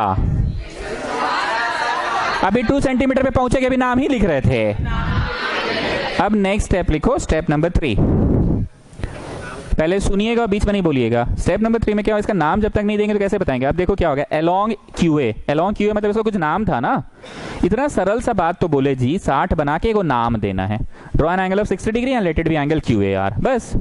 अभी 2 सेंटीमीटर पे पहुंचे के अभी नाम ही लिख रहे थे। अब नेक्स्ट स्टेप लिखो, स्टेप नंबर 3। पहले सुनिएगा, बीच में नहीं बोलिएगा। स्टेप नंबर 3 में क्या हो? इसका नाम जब तक नहीं देंगे तो कैसे बताएंगे? अब देखो क्या होगा, along QA। along QA मतलब इसका कुछ नाम था ना। इतना सरल सा बात तो बोले जी, 60 बना के एगो नाम देना है। Draw an angle of 60 degree and let it be angle QAR, बस।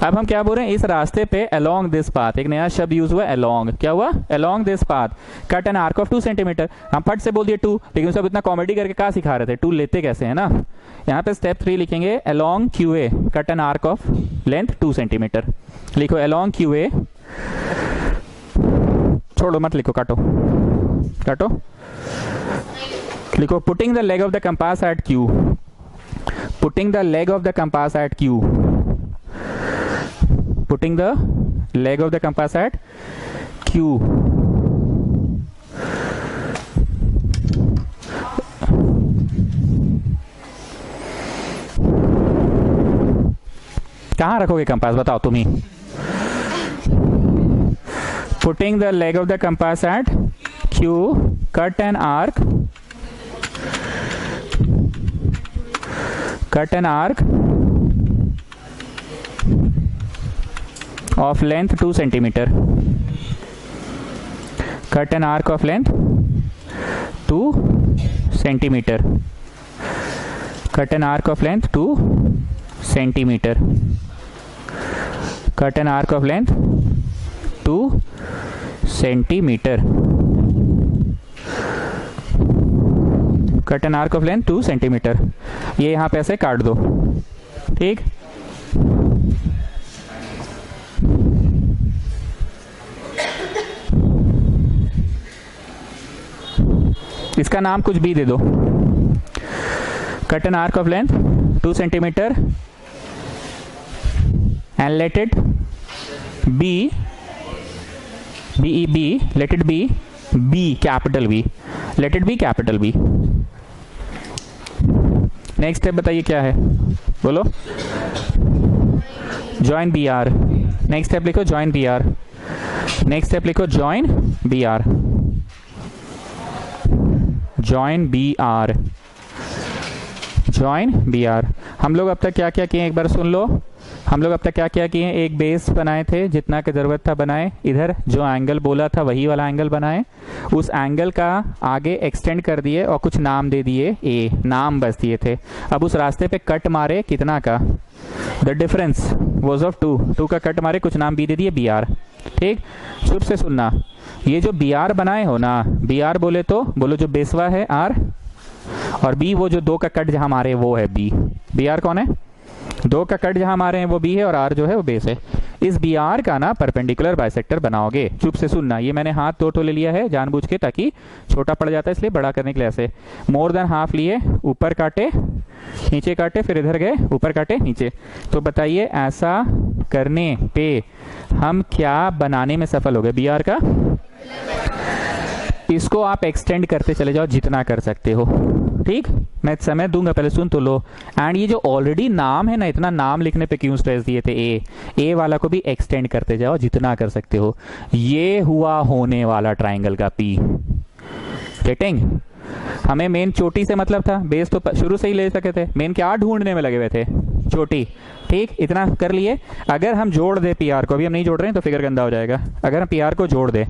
अब हम क्या बोल रहे हैं? इस रास्ते पे along दिस पाथ, एक नया शब्द यूज हुआ, along। क्या हुआ? along this path cut an arc of 2 centimetre. हम फट से बोल दिए 2, लेकिन सब इतना कॉमेडी करके क्या सिखा रहे थे? 2 लेते कैसे है ना। यहाँ पे स्टेप 3 लिखेंगे, along QA cut an arc of length 2 centimetre. लिखो along QA, छोड़ो मत लिखो, काटो काटो, लिखो putting the leg of the compass at Q, putting the leg of the compass at Q, putting the leg of the compass at Q. कहां रखोगे कंपास बताओ तुम ही। Putting the leg of the compass at Q, cut an arc, cut an arc of length 2 centimeter, cut an arc of length 2 centimeter, cut an arc of length 2 centimeter, cut an arc of length 2 centimeter, cut an arc of length 2 centimetre. ये यहां पे ऐसे काट दो, ठीक। इसका नाम कुछ भी दे दो, cut an arc of length 2 centimetre and let it be let it be capital B, let it be capital B. Next step बताइए क्या है, बोलो। Join B R, next step लिखो join B R, next step लिखो join B R, join B R, join B R. हम लोग अब तक क्या क्या किए एक बार सुन लो। हम लोग अब तक क्या क्या किए, एक बेस बनाए थे जितना की जरूरत था बनाए, इधर जो एंगल बोला था वही वाला एंगल बनाए, उस एंगल का आगे एक्सटेंड कर दिए और कुछ नाम दे दिए, ए नाम बस दिए थे। अब उस रास्ते पे कट मारे कितना का, द डिफरेंस वॉज ऑफ 2 का कट मारे, कुछ नाम बी दे दिए बी आर, ठीक। चुप से सुनना, ये जो बी आर बनाए हो ना, बी आर बोले तो बोलो जो बेसवा है आर, और बी वो जो 2 का कट जहां मारे वो है बी। बी आर कौन है, 2 का कट जहां मारे हैं वो बी है, और आर जो है वो बेस है। इस बी आर का ना परपेंडिकुलर बाइसेक्टर बनाओगे। चुप से सुनना, ये मैंने हाथ 2 ले लिया है जानबूझ के, ताकि छोटा पड़ जाता है इसलिए बड़ा करने के लिए ऐसे मोर देन हाफ लिए, ऊपर काटे नीचे काटे, फिर इधर गए ऊपर काटे नीचे। तो बताइए ऐसा करने पे हम क्या बनाने में सफल हो गए बी आर का। इसको आप एक्सटेंड करते चले जाओ जितना कर सकते हो, ठीक। मैं समय दूंगा, पहले सुन तो लो। एंड ये जो ऑलरेडी नाम है ना, इतना नाम लिखने पे क्यों स्ट्रेस दिए थे, ए वाला को भी एक्सटेंड करते जाओ जितना कर सकते हो। ये हुआ होने वाला ट्राइंगल का पी। गेटिंग? हमें मेन चोटी से मतलब था, बेस तो शुरू से ही ले सके थे, मेन क्या ढूंढने में लगे हुए थे, चोटी, ठीक। इतना कर लिए। अगर हम जोड़ दे पी आर को, अभी हम नहीं जोड़ रहे हैं तो फिगर गंदा हो जाएगा। अगर हम पी आर को जोड़ दे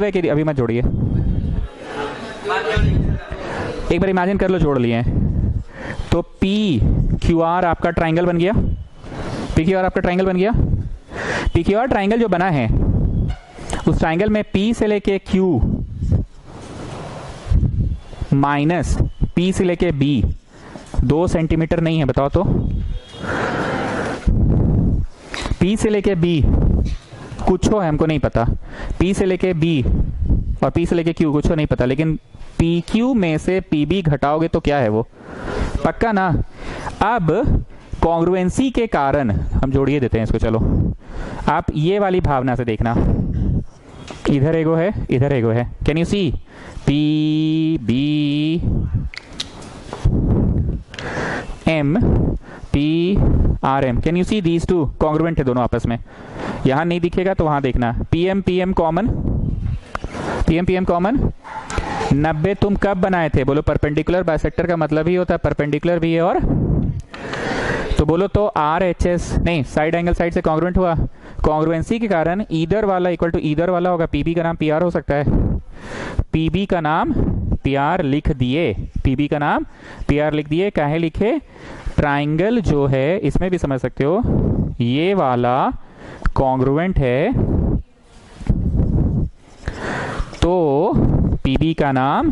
कि अभी मत जोड़िए, एक बार इमेजिन कर लो जोड़ लिए, तो पी क्यू आर आपका ट्राइंगल बन गया, पी क्यू आर आपका ट्राइंगल बन गया। पी क्यू आर ट्राइंगल जो बना है, उस ट्राइंगल में पी से लेके क्यू माइनस पी से लेके बी 2 सेंटीमीटर नहीं है, बताओ तो। पी से लेके बी कुछ हो है, हमको नहीं पता। पी से लेके बी और पी से लेके क्यू कुछ हो नहीं पता, लेकिन पी क्यू में से पी बी घटाओगे तो क्या है वो, पक्का ना। अब कॉन्ग्रुएंसी के कारण हम जोड़िए देते हैं इसको, चलो। आप ये वाली भावना से देखना, इधर एगो है, इधर एगो है। Can you see P B M P R M, can you see these two congruent है दोनों आपस में। यहां नहीं दिखेगा तो वहां देखना, P M common, P M common. 90 तुम कब बनाए थे, बोलो। परपेंडिकुलर बाइसेक्टर का मतलब ही होता है परपेंडिकुलर भी है, और तो बोलो तो आर एच एस नहीं, साइड एंगल साइड से कॉन्ग्रुएंट हुआ। कॉन्ग्रुएंसी के कारण ईदर वाला इक्वल टू ईदर वाला होगा। पीबी का नाम पी आर हो सकता है, पीबी का नाम पी आर लिख दिए, पीबी का नाम पी आर लिख दिए। काहे लिखे, ट्राइंगल जो है इसमें भी समझ सकते हो, ये वाला कॉन्ग्रुएंट है, तो पीबी का नाम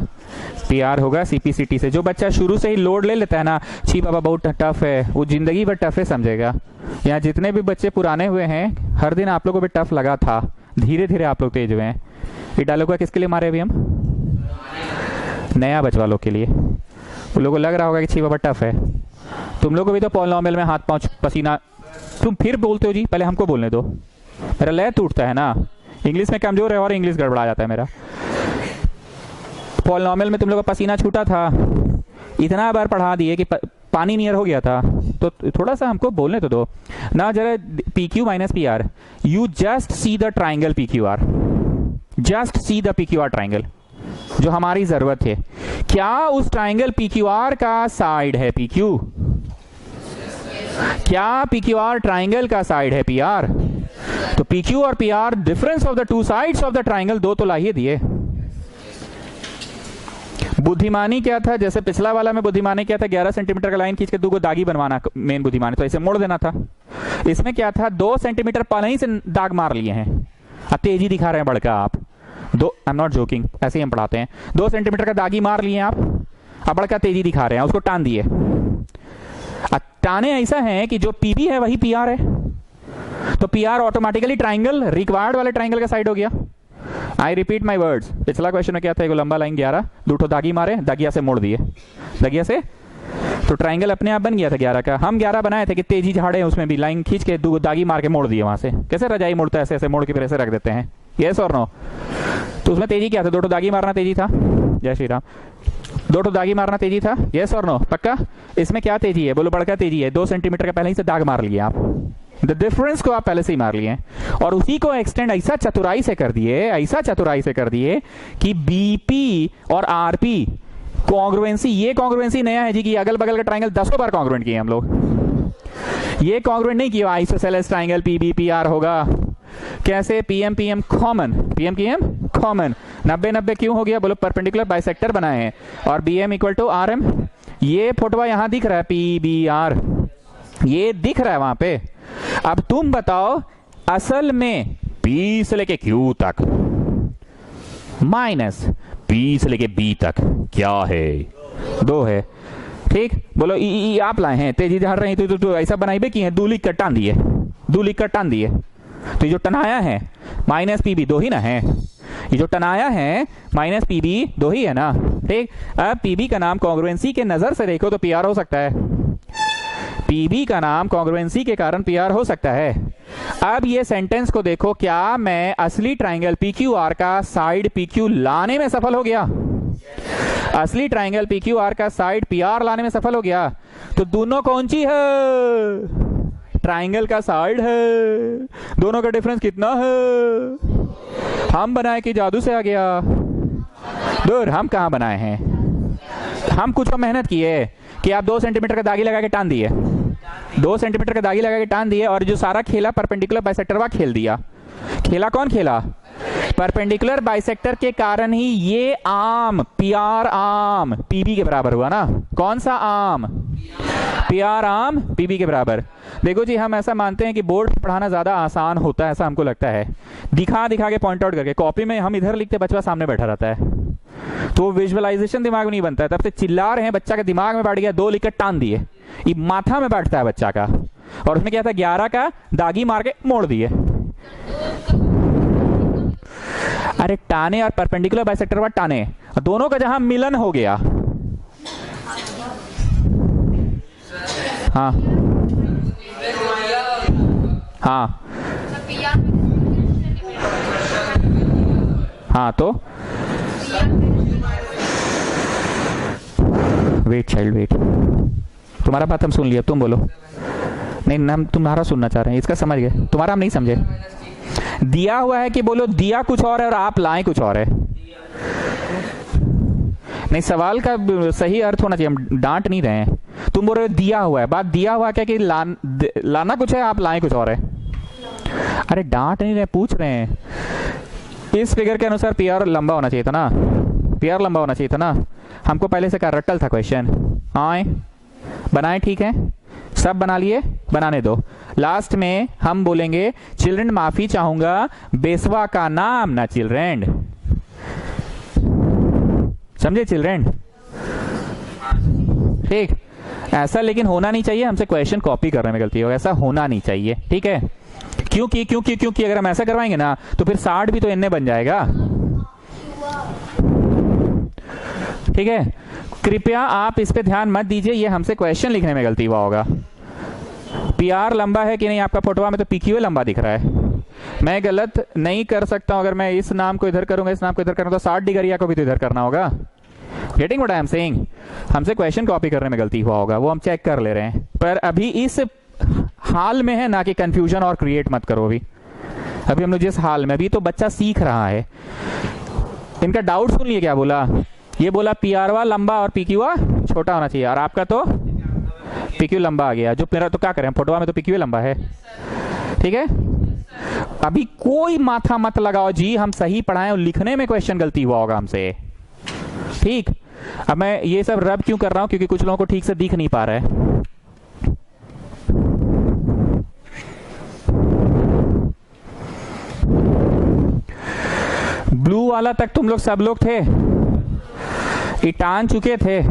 पी आर होगा सीपीसीटी से। जो बच्चा शुरू से ही लोड ले लेता है ना, छी बाबा बहुत टफ है, वो जिंदगी भर टफ है समझेगा। यहाँ जितने भी बच्चे पुराने हुए हैं, हर दिन आप लोगों को भी टफ लगा था, धीरे धीरे आप लोग तेज हुए हैं। ये डायलॉग किसके लिए मारे अभी हम, नया बचवा लोग के लिए, उन लोगों को लग रहा होगा कि छी बाबा टफ है। तुम लोग को भी तो पॉलिनॉमियल में हाथ पाँव पसीना, तुम फिर बोलते हो जी, पहले हमको बोलने दो, मेरा लय टूटता है ना, इंग्लिश में कमजोर है और इंग्लिश गड़बड़ा जाता है मेरा। पॉलिनॉमियल में तुम लोग का पसीना छूटा था, इतना बार पढ़ा दिए कि पानी नियर हो गया था, तो थोड़ा सा हमको बोलने तो दो ना जरा। P Q minus P R, you just see the triangle P Q R, just see the P Q R triangle जो हमारी जरूरत है। क्या उस ट्राइंगल पी क्यू आर का साइड है पी क्यू? क्या पी क्यू आर ट्राइंगल का साइड है पी आर? तो पी क्यू और P R difference of the two sides of the triangle दो तो लाइए दिए। बुद्धिमानी क्या था, जैसे पिछला वाला में बुद्धिमानी क्या था, 11 सेंटीमीटर का लाइन खींच के दो दागी बनवाना मेन बुद्धिमानी, तो ऐसे मोड़ देना था। इसमें क्या था, 2 सेंटीमीटर पहले ही से दाग मार लिए हैं, अब तेजी दिखा रहे हैं बड़का आप दो, आई एम नॉट जोकिंग, ऐसे ही हम पढ़ाते हैं। 2 सेंटीमीटर का दागी मार लिए आप, अब बड़का तेजी दिखा रहे हैं, उसको टान दिए। टाने ऐसा है कि जो पीबी है वही पीआर है, तो पीआर ऑटोमेटिकली ट्राइंगल रिक्वायर्ड वाले ट्राइंगल का साइड हो गया। आई रिपीट माई वर्ड्स, पिछला क्वेश्चन में क्या था, एक लंबा लाइन 11, दूठो दागी मारे, दागिया से मोड़ दिए, दागिया से, तो ट्राइंगल अपने आप बन गया था 11 का। हम 11 बनाए थे कि तेजी झाड़े, उसमें भी लाइन खींच के दो दागी मार के मोड़ दिए वहां से। कैसे रजाई मोड़ता है, ऐसे ऐसे मोड़ के फिर ऐसे रख देते हैं, यस और नो? तो उसमें तेजी क्या था, दो दागी मारना तेजी था, जय श्री राम, दो दागी मारना तेजी था, यस और नो? पक्का? इसमें क्या तेजी है, बोलो बड़का तेजी है, 2 सेंटीमीटर का पहले ही से दाग मार लिया आप, द डिफरेंस को आप पहले से ही मार लिए, और उसी को एक्सटेंड ऐसा चतुराई से कर दिए, ऐसा चतुराई से कर दिए कि बीपी और आरपी कॉन्ग्रुएंसी, ये कॉन्ग्रुएंसी नया है जी कि अगल बगल का ट्राइंगल 10 बार कॉन्ग्रुएंट किए हम लोग, ये कॉन्ग्रुएंट नहीं किया आइसोसेलेस ट्राइंगल पीबी पीआर होगा। कैसे? PM PM common, PM PM common, 90 90 क्यों हो गया, बोलो परपेंडिकुलर बाइसेक्टर बनाए हैं, और बीएम इक्वल टू आरएम, ये फोटोवा यहां दिख रहा है पीबीआर, ये दिख रहा है वहां पे। अब तुम बताओ असल में P से लेके Q तक माइनस P से लेके B तक क्या है? 2 है, ठीक। बोलो ई आप लाए हैं, तेजी झाड़ रहे हैं, तो ऐसा बनाई बे की है, दूली कर टान दिए, दूली कर टान दिए, तो ये जो टनाया है माइनस पीबी 2 ही ना है, ये जो टनाया है माइनस पीबी 2 ही है ना, ठीक। अब पीबी का नाम कॉन्ग्रुएंसी के नजर से देखो तो पीआर हो सकता है, पीबी का नाम कॉन्ग्रुएंसी के कारण पीआर हो सकता है। अब ये सेंटेंस को देखो, क्या मैं असली ट्राइंगल पीक्यूआर का साइड पीक्यू लाने में सफल हो गया? असली ट्राइंगल पीक्यूआर का साइड पीआर लाने में सफल हो गया, तो दोनों कौन सी है? ट्राइंगल का साइड है, दोनों का डिफरेंस कितना है? हम बनाए कि जादू से आ गया? दूर, हम कहां बनाए हैं, हम कुछ मेहनत किए कि आप 2 सेंटीमीटर का दागी लगा के टान दिए, 2 सेंटीमीटर का दागी लगा के टान दिए, और जो सारा खेला परपेंडिकुलर बाइसेक्टर वा खेल दिया। खेला कौन खेला? परपेंडिकुलर बाइसेक्टर के कारण ही ये आर्म पीआर आर्म पीबी के बराबर हुआ ना। कौन सा आर्म? पीआर आर्म पीबी के बराबर। देखो जी, हम ऐसा मानते हैं कि बोर्ड पढ़ाना ज्यादा आसान होता है, ऐसा हमको लगता है, दिखा दिखा के पॉइंट आउट करके। कॉपी में हम इधर लिखते, बच्चा सामने बैठा रहता है, तो विजुअलाइजेशन दिमाग में नहीं बनता है, तब से चिल्ला रहे हैं, बच्चा के दिमाग में बैठ गया, 2 लिखकर टान दिए, ये माथा में बैठता है बच्चा का। और उसमें क्या था, 11 का दागी मार के मोड़ दिए। अरे टाने और परपेंडिकुलर बाइसेक्टर बाद टाने, दोनों का जहां मिलन हो गया, हाँ हाँ हाँ, तो वेट चाइल्ड वेट, तुम्हारा बात हम सुन लिया, तुम बोलो। नहीं, हम तुम्हारा सुनना चाह रहे हैं, इसका समझ गए, तुम्हारा हम नहीं समझे। दिया हुआ है कि बोलो दिया कुछ और है और आप लाएं कुछ और है। नहीं, सवाल का सही अर्थ होना चाहिए, हम डांट नहीं रहे हैं। तुम बोल रहे हो दिया हुआ है, बात दिया हुआ क्या कि लाना कुछ है, आप लाएं कुछ और है। अरे डांट नहीं रहे, पूछ रहे हैं। इस फिगर के अनुसार पीआर लंबा होना चाहिए था ना, पीआर लंबा होना चाहिए था ना। हमको पहले से कहा रट्टल था क्वेश्चन, आए बनाए, ठीक है, सब बना लिए, बनाने दो। लास्ट में हम बोलेंगे चिल्ड्रन माफी चाहूंगा, बेसवा का नाम ना चिल्ड्रन, समझे चिल्ड्रन, ठीक। ऐसा लेकिन होना नहीं चाहिए, हमसे क्वेश्चन कॉपी करने में गलती होगा, ऐसा होना नहीं चाहिए, ठीक है। क्योंकि क्योंकि क्योंकि अगर हम ऐसा करवाएंगे ना तो फिर 60 भी तो इनने बन जाएगा, ठीक है, कृपया आप इस पे ध्यान मत दीजिए, ये हमसे क्वेश्चन लिखने में गलती हुआ होगा। पी आर लंबा है कि नहीं आपका फोटोवा में, तो पी क्यू लंबा दिख रहा है। मैं गलत नहीं कर सकता हूं, अगर मैं इस नाम को इधर करूंगा, इस नाम को इधर करूंगा, तो 60 डिग्री को भी तो इधर करना होगा। Getting what I am saying? हमसे क्वेश्चन कॉपी करने में गलती हुआ होगा, वो हम चेक कर ले रहे हैं, पर अभी इस हाल में है ना कि कंफ्यूजन और क्रिएट मत करो। अभी हम लोग जिस हाल में, अभी तो बच्चा सीख रहा है। इनका डाउट सुन लिए क्या बोला? ये बोला पी आर वा लंबा और पी क्यू छोटा होना चाहिए, और आपका तो पी क्यू लंबा आ गया। जो मेरा तो क्या करें, फोटोवा में तो पी क्यू लंबा है। ठीक है, अभी कोई माथा मत लगाओ जी, हम सही पढ़ाएं और लिखने में क्वेश्चन गलती हुआ होगा हमसे। ठीक, अब मैं ये सब रब क्यों कर रहा हूं, क्योंकि कुछ लोगों को ठीक से दिख नहीं पा रहा है। ब्लू वाला तक तुम लोग सब लोग थे, इटान चुके थे।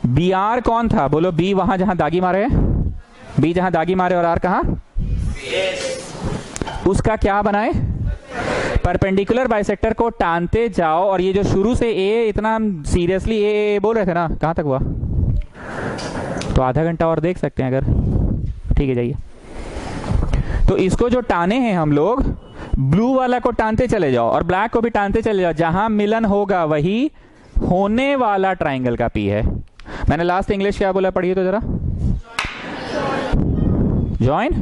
बी आर कौन था बोलो? बी वहां जहां दागी मारे, बी जहां दागी मारे, और आर कहां? उसका क्या बनाए? परपेंडिकुलर बाइसेक्टर को टानते जाओ, और ये जो शुरू से ए, इतना हम सीरियसली ए बोल रहे थे ना, कहां तक हुआ? तो आधा घंटा और देख सकते हैं अगर। ठीक है, जाइए। तो इसको जो टाने हैं हम लोग, ब्लू वाला को टानते चले जाओ और ब्लैक को भी टानते चले जाओ, जहां मिलन होगा वही होने वाला ट्राइंगल का पी है। मैंने लास्ट इंग्लिश क्या बोला, पढ़िए तो जरा। Join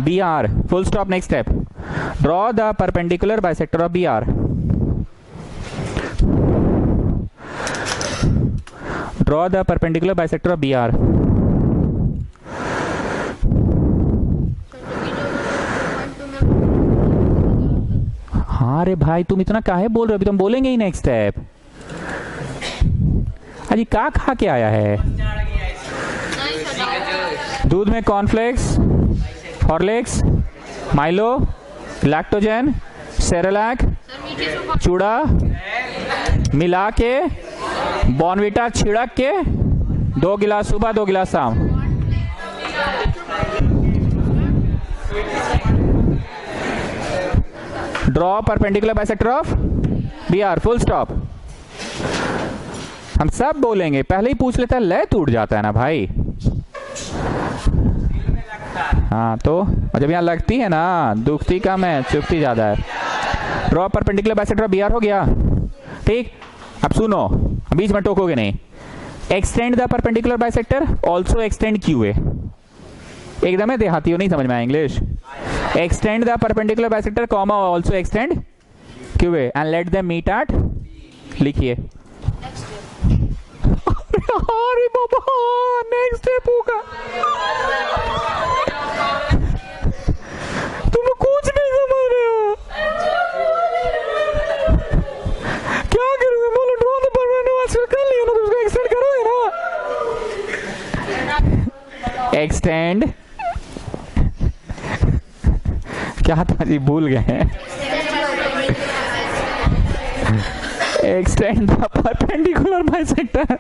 B R, full stop, next step, draw the perpendicular bisector of B R. Draw the perpendicular bisector of B R. हाँ रे भाई, तुम इतना काहे बोल रहे हो? अभी तुम बोलेंगे ही नेक्स्ट स्टेप। अजी क्या खा के आया है? दूध में cornflakes, Horlicks, Milo, Lactogen, Cerelac, चूड़ा मिला के, बॉर्नविटा छिड़क के, 2 गिलास सुबह 2 गिलास शाम। Draw perpendicular bisector of B R, full stop. हम सब बोलेंगे, पहले ही पूछ लेता है, लय टूट जाता है ना भाई। हाँ, तो जब यहाँ लगती है ना, दुखती कम है, चुभती ज्यादा है। Draw perpendicular bisector of B R हो गया। ठीक, अब सुनो, बीच में टोकोगे नहीं। Extend the perpendicular bisector, also extend Q A. एकदम है देहाती हो, नहीं समझ में आया English. Extend the perpendicular bisector comma also extend Q A and let them meet at, लिखिए। अरे बाबा, नेक्स्ट स्टेप होगा। तुम कुछ नहीं समझ रहे हो। क्या करोगे बोलो? ड्रॉ द परपेंडिकुलर बाइसेक्टर कर लिया ना, तो उसको एक्सटेंड करोगे ना। एक्सटेंड क्या था जी, भूल गए। Extend the perpendicular bisector,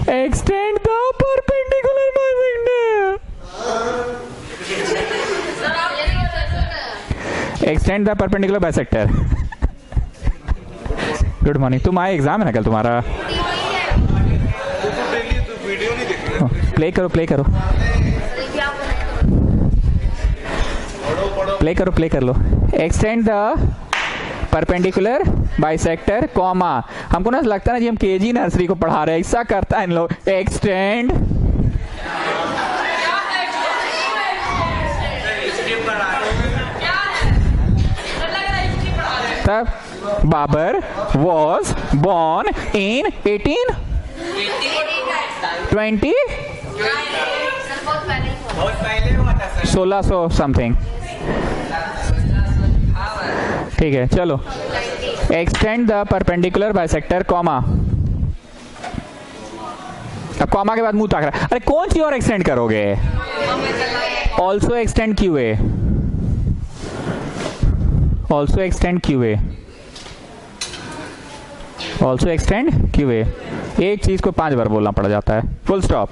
extend the perpendicular bisector, extend the perpendicular bisector. Good morning. तुम आए, एग्जाम है ना कल तुम्हारा? प्ले करो, प्ले करो, प्ले करो, प्ले कर लो। Extend the perpendicular bisector comma, हमको ना लगता है ना जी हम केजी नर्सरी को पढ़ा रहे हैं, ऐसा करता है इन लोग। एक्सटेंड तब Babur was born in 1820 1600 something. ठीक है, चलो। Extend the perpendicular bisector comma, अब कॉमा के बाद मुंह ताक रहा है। अरे कौन सी और एक्सटेंड करोगे? Also extend Q A, also extend Q A, also extend Q A. एक चीज को 5 बार बोलना पड़ जाता है। Full stop.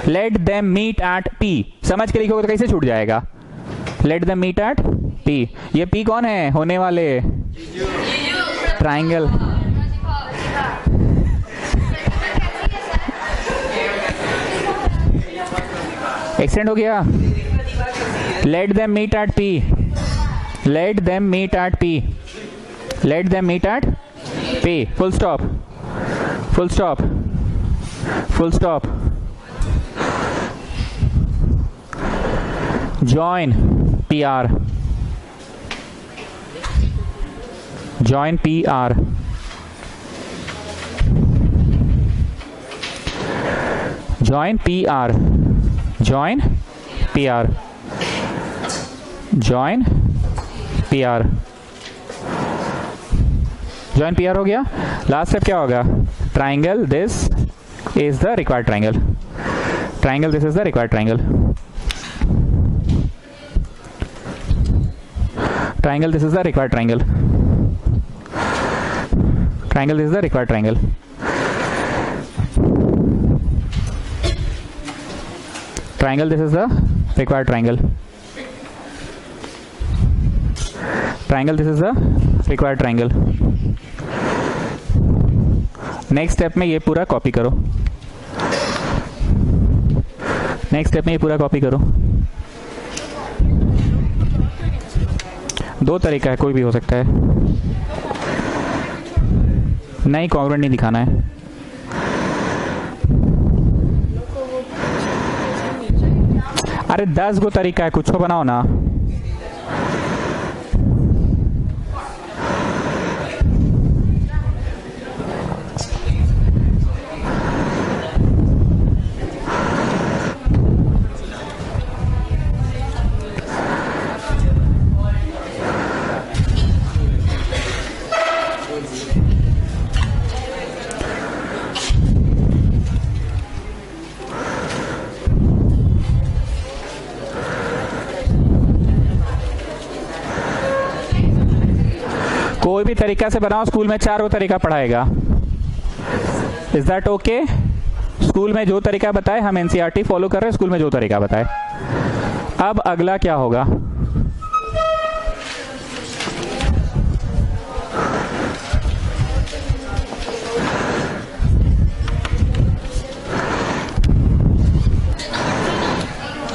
Let them meet at P, समझ के लिखोगे तो कैसे छूट जाएगा? Let them meet at P. ये पी कौन है? होने वाले ट्राइंगल। एक्सटेंड हो गया. Let them meet at P. Let them meet at P. Let them meet at P. Full stop. Full stop. Full stop. Join P R. Join P R. Join PR. Join PR. Join PR. Join PR हो गया. लास्ट स्टेप क्या होगा? Triangle this is the required triangle. Triangle this is the required triangle. Triangle this is the required triangle. Triangle this is the required triangle. Triangle, this is the required triangle. Triangle, this is the required triangle. Next step में ये पूरा कॉपी करो. नेक्स्ट स्टेप में ये पूरा कॉपी करो. दो तरीका है, कोई भी हो सकता है. नहीं, कॉन्ग्रुएंट नहीं दिखाना है. अरे 10 गो तरीका है, कुछ बनाओ ना. कोई भी तरीका से बनाओ. स्कूल में 4 तरीका पढ़ाएगा. Is that okay? स्कूल में जो तरीका बताए, हम एनसीईआरटी फॉलो कर रहे हैं. स्कूल में जो तरीका बताए. अब अगला क्या होगा?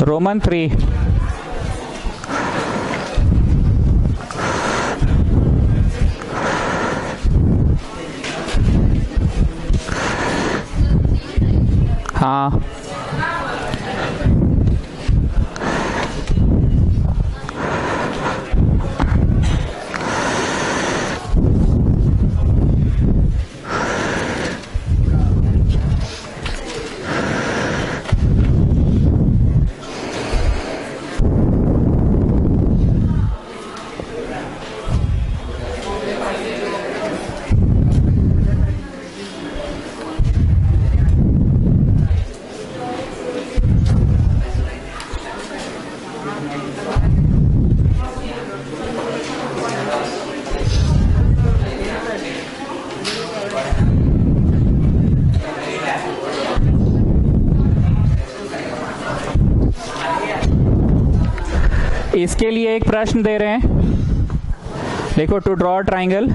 रोमन 3. हाँ, इसके लिए एक प्रश्न दे रहे हैं. देखो, to draw triangle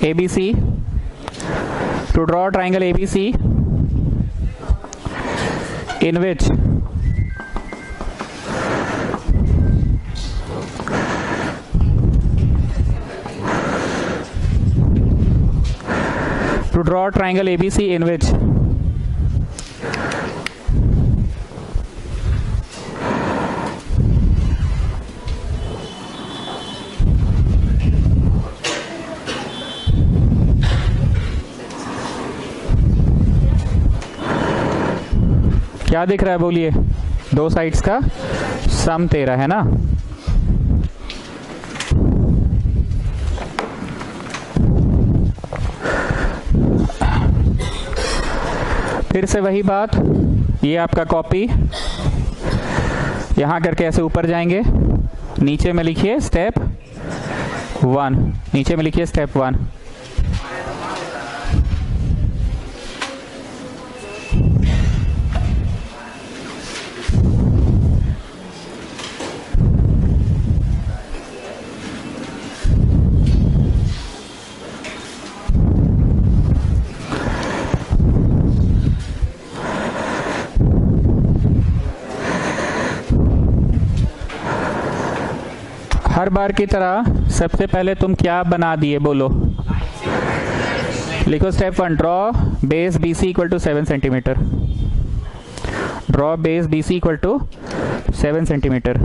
A B C. To draw triangle A B C in which to draw triangle ABC in which क्या दिख रहा है? बोलिए. दो साइड्स का सम 13 है ना. फिर से वही बात. ये आपका कॉपी. यहां करके ऐसे ऊपर जाएंगे. नीचे में लिखिए स्टेप 1. नीचे में लिखिए स्टेप 1. हर बार की तरह सबसे पहले तुम क्या बना दिए बोलो? लिखो step 1, draw base BC equal to 7 centimetre. Draw base BC equal to 7 centimetre.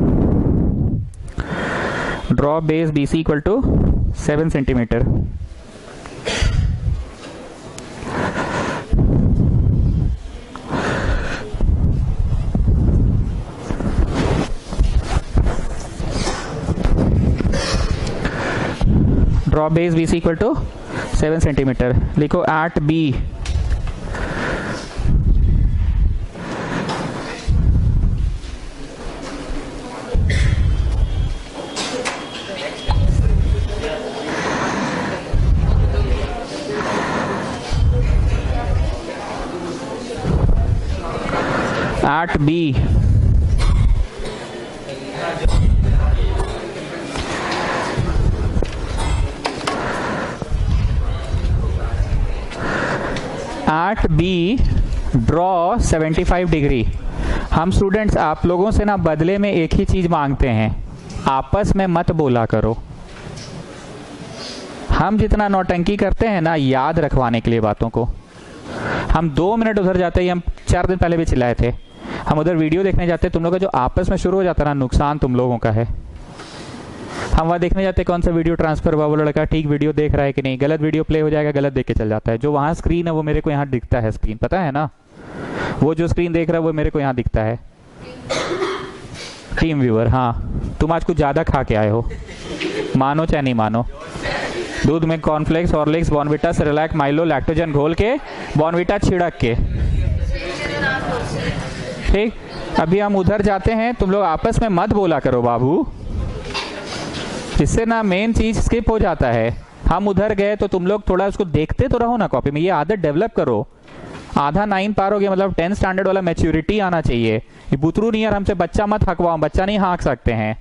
Draw base BC equal to 7 centimetre. Draw base BC equal to 7 centimetre. लिखो at B at B at B draw 75 degree. हम स्टूडेंट्स आप लोगों से ना बदले में एक ही चीज मांगते हैं, आपस में मत बोला करो। हम जितना नौटंकी करते हैं ना याद रखवाने के लिए बातों को, हम 2 मिनट उधर जाते ही हम 4 दिन पहले भी चिल्लाए थे, हम उधर वीडियो देखने जाते, तुम लोग का जो आपस में शुरू हो जाता ना नुकसान तुम लोगों का है। हम वहाँ देखने जाते कौन सा वीडियो ट्रांसफर हुआ, वो लड़का ठीक वीडियो देख रहा है कि नहीं, गलत वीडियो प्ले हो जाएगा, गलत देख के चल जाता है। जो वहाँ स्क्रीन है वो मेरे को यहाँ दिखता है, स्क्रीन पता है ना, वो जो स्क्रीन देख रहा है वो मेरे को यहाँ दिखता है। टीम व्यूअर, हाँ तुम आज कुछ ज्यादा खा के आए हो, मानो चाहे नहीं मानो। दूध में cornflakes, Horlicks, Bournvita, Cerelac, Milo, Lactogen घोल के, बॉर्नविटा छिड़क के, ठीक। अभी हम उधर जाते हैं, तुम लोग आपस में मत बोला करो बाबू, इससे ना मेन चीज स्किप हो जाता है। हम उधर गए तो तुम लोग थोड़ा उसको देखते तो रहो ना कॉपी में, ये आदत डेवलप करो। आधा 9 पार हो गया मतलब 10 स्टैंडर्ड वाला मैच्योरिटी आना चाहिए। ये बुतरू नहीं यार, हमसे बच्चा मत हकवाओ, बच्चा नहीं हाँक सकते हैं।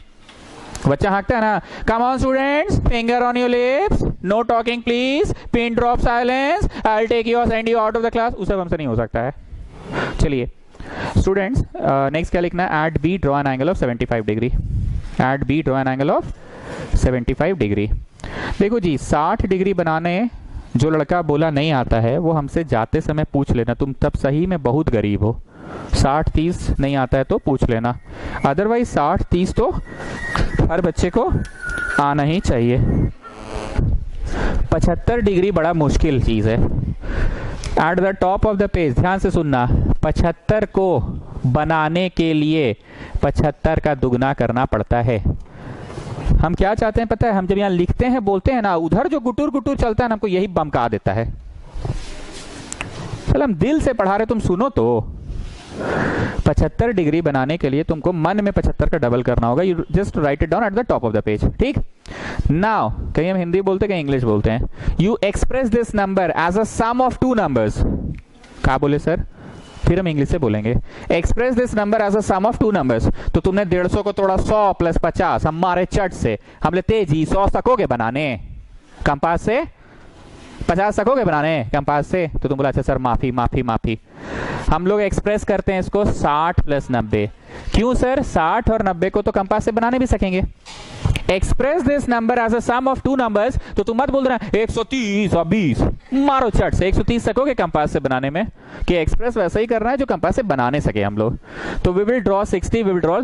बच्चा हाँकता है ना, come on students, finger on your lips, no talking please, pin drop silence, I will take you send you out of the class. उस सब हमसे नहीं हो सकता है। चलिए स्टूडेंट्स, नेक्स्ट क्या लिखना है, at B draw an angle of 75 degree. At B draw an angle of 75 degree. देखो जी 60 डिग्री बनाने जो लड़का बोला नहीं आता है वो हमसे जाते समय पूछ लेना, तुम तब सही में बहुत गरीब हो। 60-30 नहीं आता है तो पूछ लेना, अदरवाइज 60-30 तो हर बच्चे को आना ही चाहिए। 75 डिग्री बड़ा मुश्किल चीज है। Eight the top of the page, ध्यान से सुनना, 75 को बनाने के लिए 75 का दुगना करना पड़ता है। हम क्या चाहते हैं पता है, हम जब यहाँ लिखते हैं बोलते हैं ना, उधर जो गुटुर गुटुर चलता है ना हमको यही बमका देता है। चल हम दिल से पढ़ा रहे, तुम सुनो तो। 75 डिग्री बनाने के लिए तुमको मन में 75 का डबल करना होगा। You just write it down at the top of the page, ठीक। नाउ कहीं हम हिंदी बोलते कहीं इंग्लिश बोलते हैं। You express this number as a sum of 2 numbers. क्या बोले सर, फिर हम इंग्लिश से बोलेंगे। Express this number as a sum of 2 numbers. तो तुमने 150 को तोड़ा 100 प्लस 50, हम मारे चट से, हमने तेजी 100 सकोगे बनाने कंपास से, 50 सकोगे बनाने कंपास से। तो तुम बोला अच्छा सर माफी माफी माफी। हम लोग एक्सप्रेस करते हैं इसको 60 प्लस 90। क्यों सर, 60 और 90 को तो कंपास से बनाने भी सकेंगे। Express this number as a sum of 2 numbers. तो तुम मत बोल रहे 130 और 20, मारो चट से 130 सकोगे कंपास से बनाने में, कि एक्सप्रेस वैसा ही करना है जो कंपास से बनाने सके हम लोग। तो we will draw 60, we will draw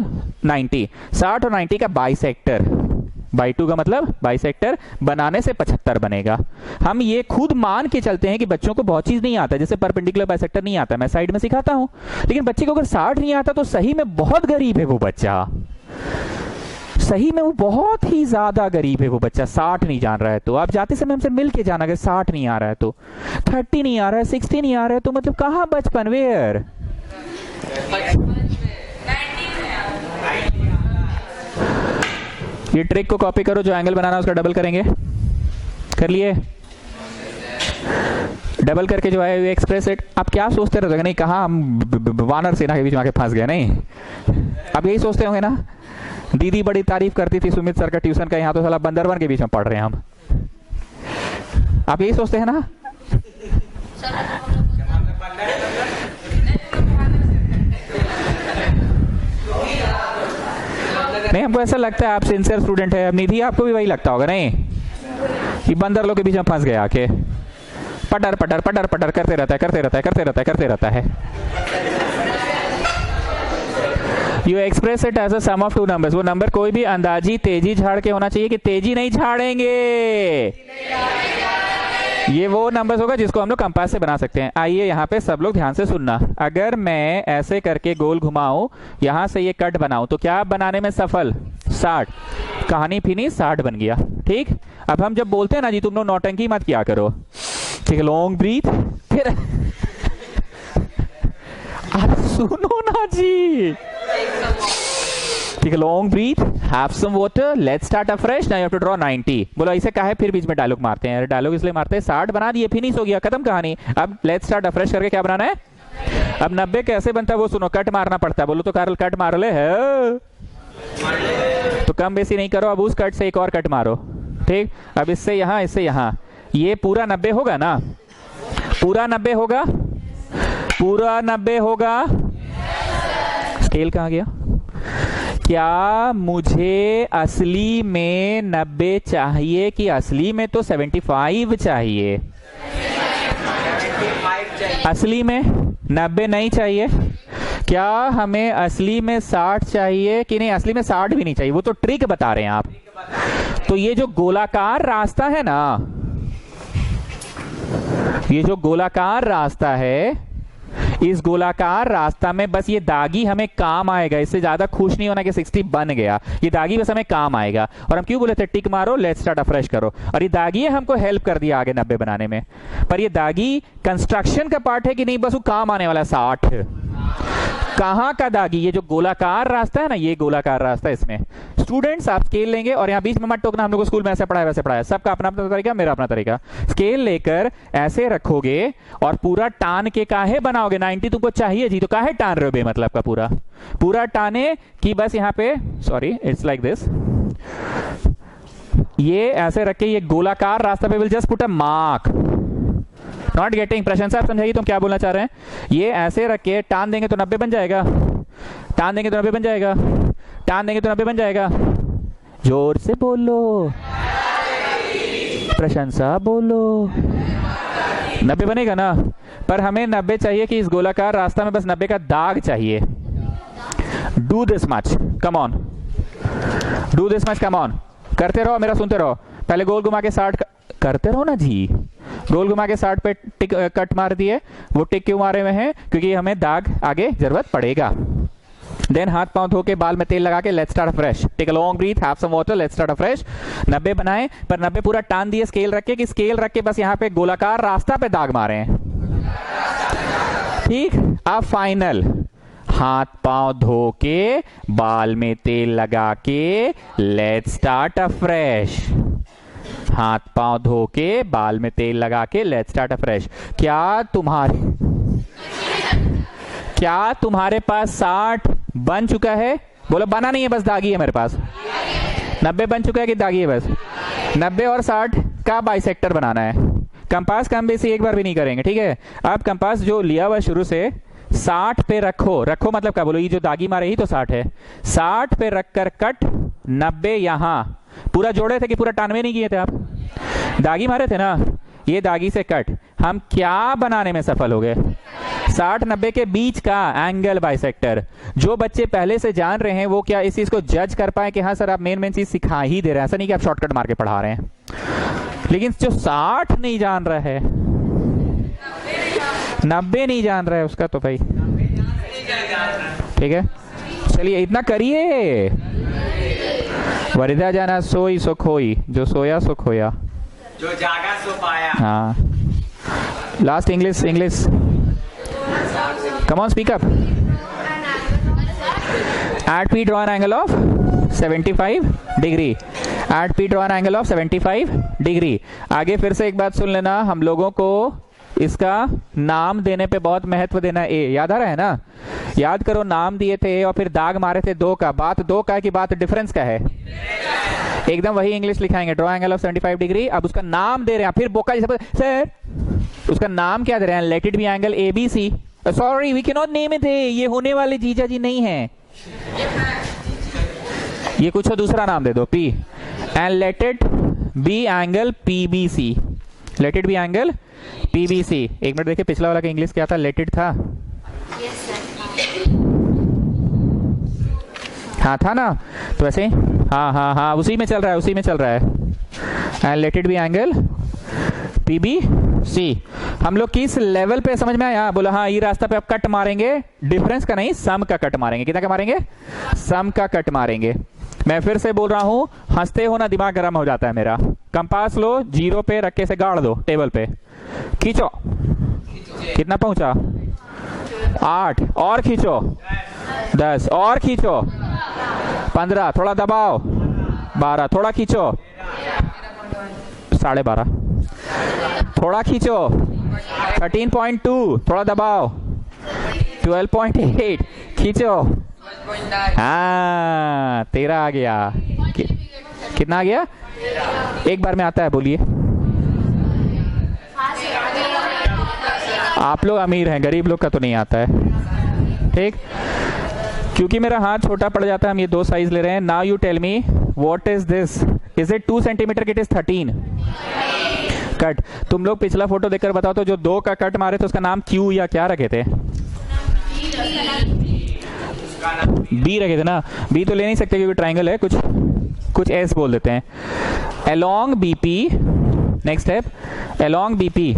90। 60 और 90 का बाइसेक्टर, बाई 2 का मतलब बाइसेक्टर बनाने से 75 बनेगा। हम ये खुद मान के चलते हैं कि बच्चों को बहुत चीज नहीं आता, जैसे परपेंडिकुलर बाइसेक्टर नहीं आता, मैं साइड में सिखाता हूं, लेकिन बच्चे को अगर 60 नहीं आता तो सही में बहुत गरीब है वो बच्चा, सही में वो बहुत ही ज्यादा गरीब है वो बच्चा। 60 नहीं जान रहा है तो आप जाते समय हमसे मिल के जाना, अगर 60 नहीं आ रहा है तो, 30 नहीं आ रहा है, 60 नहीं आ रहा है तो मतलब कहां बचपन, वेयर। ये ट्रिक को कॉपी करो, जो एंगल बनाना उसका डबल करेंगे, कर लिए, डबल करके जो है एक्सप्रेस इट। आप क्या सोचते रहोगे, नहीं कहा हम वानर सेना के बीच में आके फंस गए, नहीं आप यही सोचते होंगे ना। दीदी बड़ी तारीफ करती थी सुमित सर का ट्यूशन का, यहाँ तो साला बंदरवन के बीच में पढ़ रहे हैं हम, आप यही सोचते हैं ना। नहीं, हमको ऐसा लगता है आप सिंसियर स्टूडेंट है। अब निधि आपको भी वही लगता होगा नहीं? ये बंदर लोग के बीच में फंस गया आके, पटर पटर पटर पटर करते रहता है, करते रहता है, करते रहता है, करते रहता है। You express it as a sum of two numbers. वो नंबर कोई भी अंदाजी तेजी झाड़ के होना चाहिए कि तेजी नहीं झाड़ेंगे। ये वो नंबर्स होगा जिसको हम लोग कंपास से बना सकते हैं। आइए यहाँ पे सब लोग ध्यान से सुनना। अगर मैं ऐसे करके गोल घुमाऊं, यहां से ये कट बनाऊं, तो क्या बनाने में सफल? 60। कहानी फिनी, 60 बन गया। ठीक, अब हम जब बोलते हैं ना जी तुम लोग नौटंकी मत किया करो, ठीक है, लॉन्ग ब्रीथ, फिर आप सुनो ना जी, ठीक है, long breath, have some water, let's start afresh, now you have to draw 90। बोलो ऐसे काहे फिर बीच में डायलॉग मारते हैं? डायलॉग इसलिए मारते हैं, 60 बना दिए, फिनिश हो गया, खत्म कहानी। अब लेट्स स्टार्ट अफ्रेश करके क्या बनाना है? अब 90 कैसे बनता है वो सुनो, कट मारना पड़ता है। बोलो तो कारल कट मार ले है, तो कम बेसी नहीं करो, अब उस कट से एक और कट मारो। ठीक, अब इससे यहां, इससे यहां, ये पूरा 90 होगा ना? पूरा 90 होगा, पूरा 90 होगा। स्केल कहां गया? क्या मुझे असली में 90 चाहिए कि असली में तो 75 चाहिए? असली में 90 नहीं चाहिए। क्या हमें असली में 60 चाहिए कि नहीं? असली में 60 भी नहीं चाहिए, वो तो ट्रिक बता रहे हैं आप। तो ये जो गोलाकार रास्ता है ना, ये जो गोलाकार रास्ता है, इस गोलाकार रास्ता में बस ये दागी हमें काम आएगा। इससे ज्यादा खुश नहीं होना कि 60 बन गया, ये दागी बस हमें काम आएगा। और हम क्यों बोले थे टिक मारो, लेट्स स्टार्ट अफ्रेश करो, और ये दागी हमको हेल्प कर दिया आगे 90 बनाने में। पर ये दागी कंस्ट्रक्शन का पार्ट है कि नहीं? बस वो काम आने वाला 60। कहां का दागी? ये जो गोलाकार रास्ता है ना, ये गोलाकार रास्ता है। इसमें स्टूडेंट्स आप स्केल लेंगे, और यहां बीच में मत टोकना, हम लोग स्कूल में ऐसे पढ़ाया वैसे पढ़ाया, सबका अपना अपना तरीका, मेरा अपना तरीका। स्केल लेकर ऐसे रखोगे और पूरा टान के काहे बनाओगे? 90 तुमको चाहिए जी, तो काहे टान रहे हो बेमतलब का? पूरा पूरा टाने कि बस यहाँ पे, सॉरी इट्स लाइक दिस, ये ऐसे रख के ये गोलाकार रास्ता पे will just put a mark. Not getting? प्रशंसा आप समझाइए तुम क्या बोलना चाह रहे हैं? ये ऐसे रख के टान देंगे तो 90 बन जाएगा, टान देंगे तो 90 बन जाएगा, टान देंगे तो 90 बन जाएगा। जोर से बोलो, प्रशंसा बोलो। 90 बनेगा ना? पर हमें 90 चाहिए कि इस गोलाकार रास्ता में बस 90 का दाग चाहिए। Do this much, come on, do this much, come on. करते रहो, मेरा सुनते रहो। पहले गोल घुमा के 60 करते रहो ना जी। गोल घुमा के 60 पे टिक कट मार दिए। वो टिक क्यों मारे हुए हैं? क्योंकि हमें दाग आगे जरूरत पड़ेगा। देन हाथ पांव धो के बाल में तेल लगा के let's start afresh, take a long breath, have some water, let's start afresh. 90 बनाए, पर 90 पूरा टान दिए स्केल रख के, कि स्केल रख के बस यहाँ पे गोलाकार रास्ता पे दाग मारे हैं। ठीक, अब फाइनल हाथ पांव धो के बाल में तेल लगा के लेट्स स्टार्ट अफ्रेश। हाथ पांव धो के बाल में तेल लगा के लेट्स स्टार्ट अफ्रेश। क्या तुम्हारे पास 60 बन चुका है? बोलो बना नहीं है, बस दागी है मेरे पास। 90 बन चुका है कि दागी है? बस 90 और 60 का बाइसेक्टर बनाना है। कंपास कम बेसी एक बार भी नहीं करेंगे, ठीक है? अब कंपास जो लिया हुआ शुरू से 60 पे रखो, रखो मतलब क्या? बोलो ये जो दागी मारे ही तो 60 है। 60 पे रखकर कट, 90 यहां। पूरा जोड़े थे कि पूरा टानवे नहीं किए थे आप? दागी मारे थे ना, ये दागी से कट। हम क्या बनाने में सफल हो गए? 60-90 के बीच का एंगल बाइसेक्टर। जो बच्चे पहले से जान रहे हैं वो क्या इस चीज को जज कर पाए कि हाँ सर आप मेन चीज सिखा ही दे रहे हैं, ऐसा नहीं कि आप शॉर्टकट मार के पढ़ा रहे हैं। लेकिन जो 60 नहीं जान रहा है, 90 नहीं जान रहा है, उसका तो भाई ठीक है। चलिए इतना करिए। वरिदा जाना सोई सो खोई, जो सोया सो खोया, जो जागा सो पाया। हाँ, last English, English, come on speak up. At P draw an angle of 75 degree. At P draw an angle of 75 degree. आगे फिर से एक बात सुन लेना, हम लोगों को इसका नाम देने पे बहुत महत्व देना है। ए याद आ रहा है ना? याद करो, नाम दिए थे और फिर दाग मारे थे 2 का। बात 2 का है कि बात डिफरेंस का है? एकदम वही इंग्लिश लिखाएंगे, ड्रॉ एंगल ऑफ 75 डिग्री। अब उसका नाम दे रहे हैं, फिर बोका जैसे सर उसका नाम क्या दे रहे हैं? Let it be angle ABC। Sorry we can not name it. ये होने वाले जीजा जी नहीं है। ये कुछ दूसरा नाम दे दो P and let it be angle PBC, late it be angle PBC। एक मिनट देखिए पिछला वाला का इंग्लिश क्या था, लेट इट था, हाँ था ना, तो ऐसे हाँ हाँ हाँ उसी में चल रहा है, उसी में चल रहा है। And let it be angle PBC। हम लोग किस लेवल पे समझ में आया? बोला हाँ ये रास्ता पे आप कट मारेंगे, डिफरेंस का नहीं सम का कट मारेंगे। कितना का मारेंगे? सम का कट मारेंगे। मैं फिर से बोल रहा हूं, हंसते हो ना दिमाग गर्म हो जाता है मेरा। कंपास लो, 0 पे रख के से गाड़ दो टेबल पे, खींचो, कितना पहुंचा? 8, और खींचो 10, और खींचो 15, थोड़ा दबाओ 12, थोड़ा खींचो 12.5, थोड़ा खींचो 13.2, थोड़ा दबाओ 12.8, खींचो, हाँ 13 आ गया। कितना आ गया? एक बार में आता है, बोलिए। आप लोग अमीर हैं, गरीब लोग का तो नहीं आता है, ठीक। क्योंकि मेरा हाथ छोटा पड़ जाता है, हम ये 2 साइज ले रहे हैं। Now you tell me what is this, is it 2 centimetre, it is 13 cut. तुम लोग पिछला फोटो देखकर बताओ तो, जो 2 का कट मारे थे उसका नाम क्यू या क्या रखे थे? बी रखे थे ना। बी तो ले नहीं सकते क्योंकि ट्राइंगल है, कुछ एस बोल देते हैं। Along BP, next step, along BP,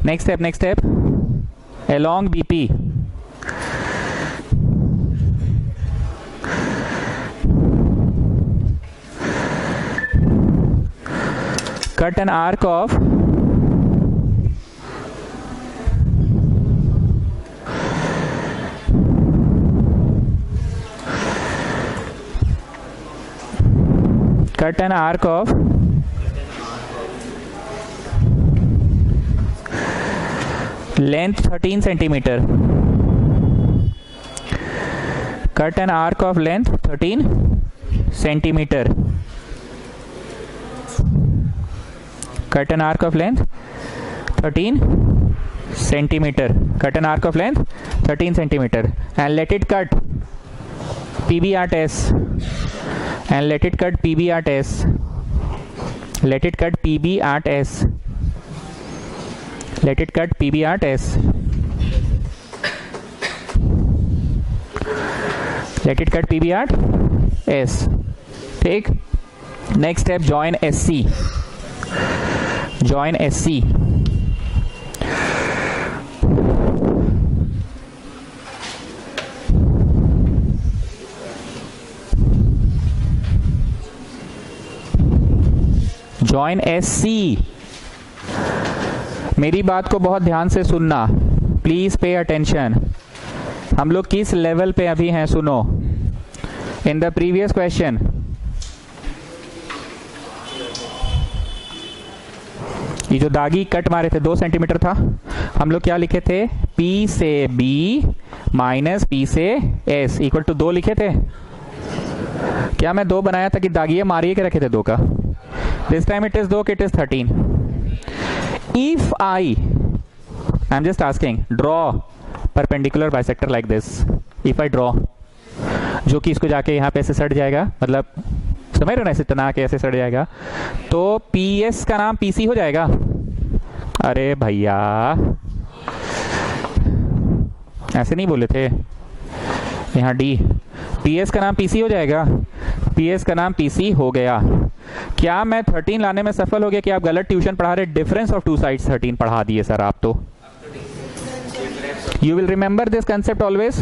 next step, along BP, cut an arc of length 13 centimeter, cut an arc of length 13 centimeter, cut an arc of length 13 centimeter, cut an arc of length 13 centimeter and let it cut PB at S, and let it cut PB at S, let it cut PB at S, let it cut PB at S, let it cut PB at S, ठीक। Next step, join SC, join SC, join SC। मेरी बात को बहुत ध्यान से सुनना, प्लीज पे अटेंशन। हम लोग किस लेवल पे अभी हैं सुनो। इन द प्रीवियस क्वेश्चन ये जो दागी कट मारे थे 2 सेंटीमीटर था, हम लोग क्या लिखे थे? P से B माइनस P से S इक्वल टू 2 लिखे थे। क्या मैं 2 बनाया था कि दागिए मारिए के रखे थे 2 का? This time it is 2, it is 13। If I am just asking, draw perpendicular bisector like this. If I draw, जो कि इसको जाके यहाँ पे ऐसे सट जाएगा, मतलब समझ रहे हो ना, ऐसे तना के ऐसे सट जाएगा, तो PS का नाम PC हो जाएगा। अरे भैया ऐसे नहीं बोले थे, यहाँ D, PS का नाम PC हो जाएगा, PS का नाम PC हो गया। क्या मैं 13 लाने में सफल हो गया कि आप गलत ट्यूशन पढ़ा रहे? डिफरेंस ऑफ 2 साइड्स 13 पढ़ा दिए सर आप तो। You will remember this concept always.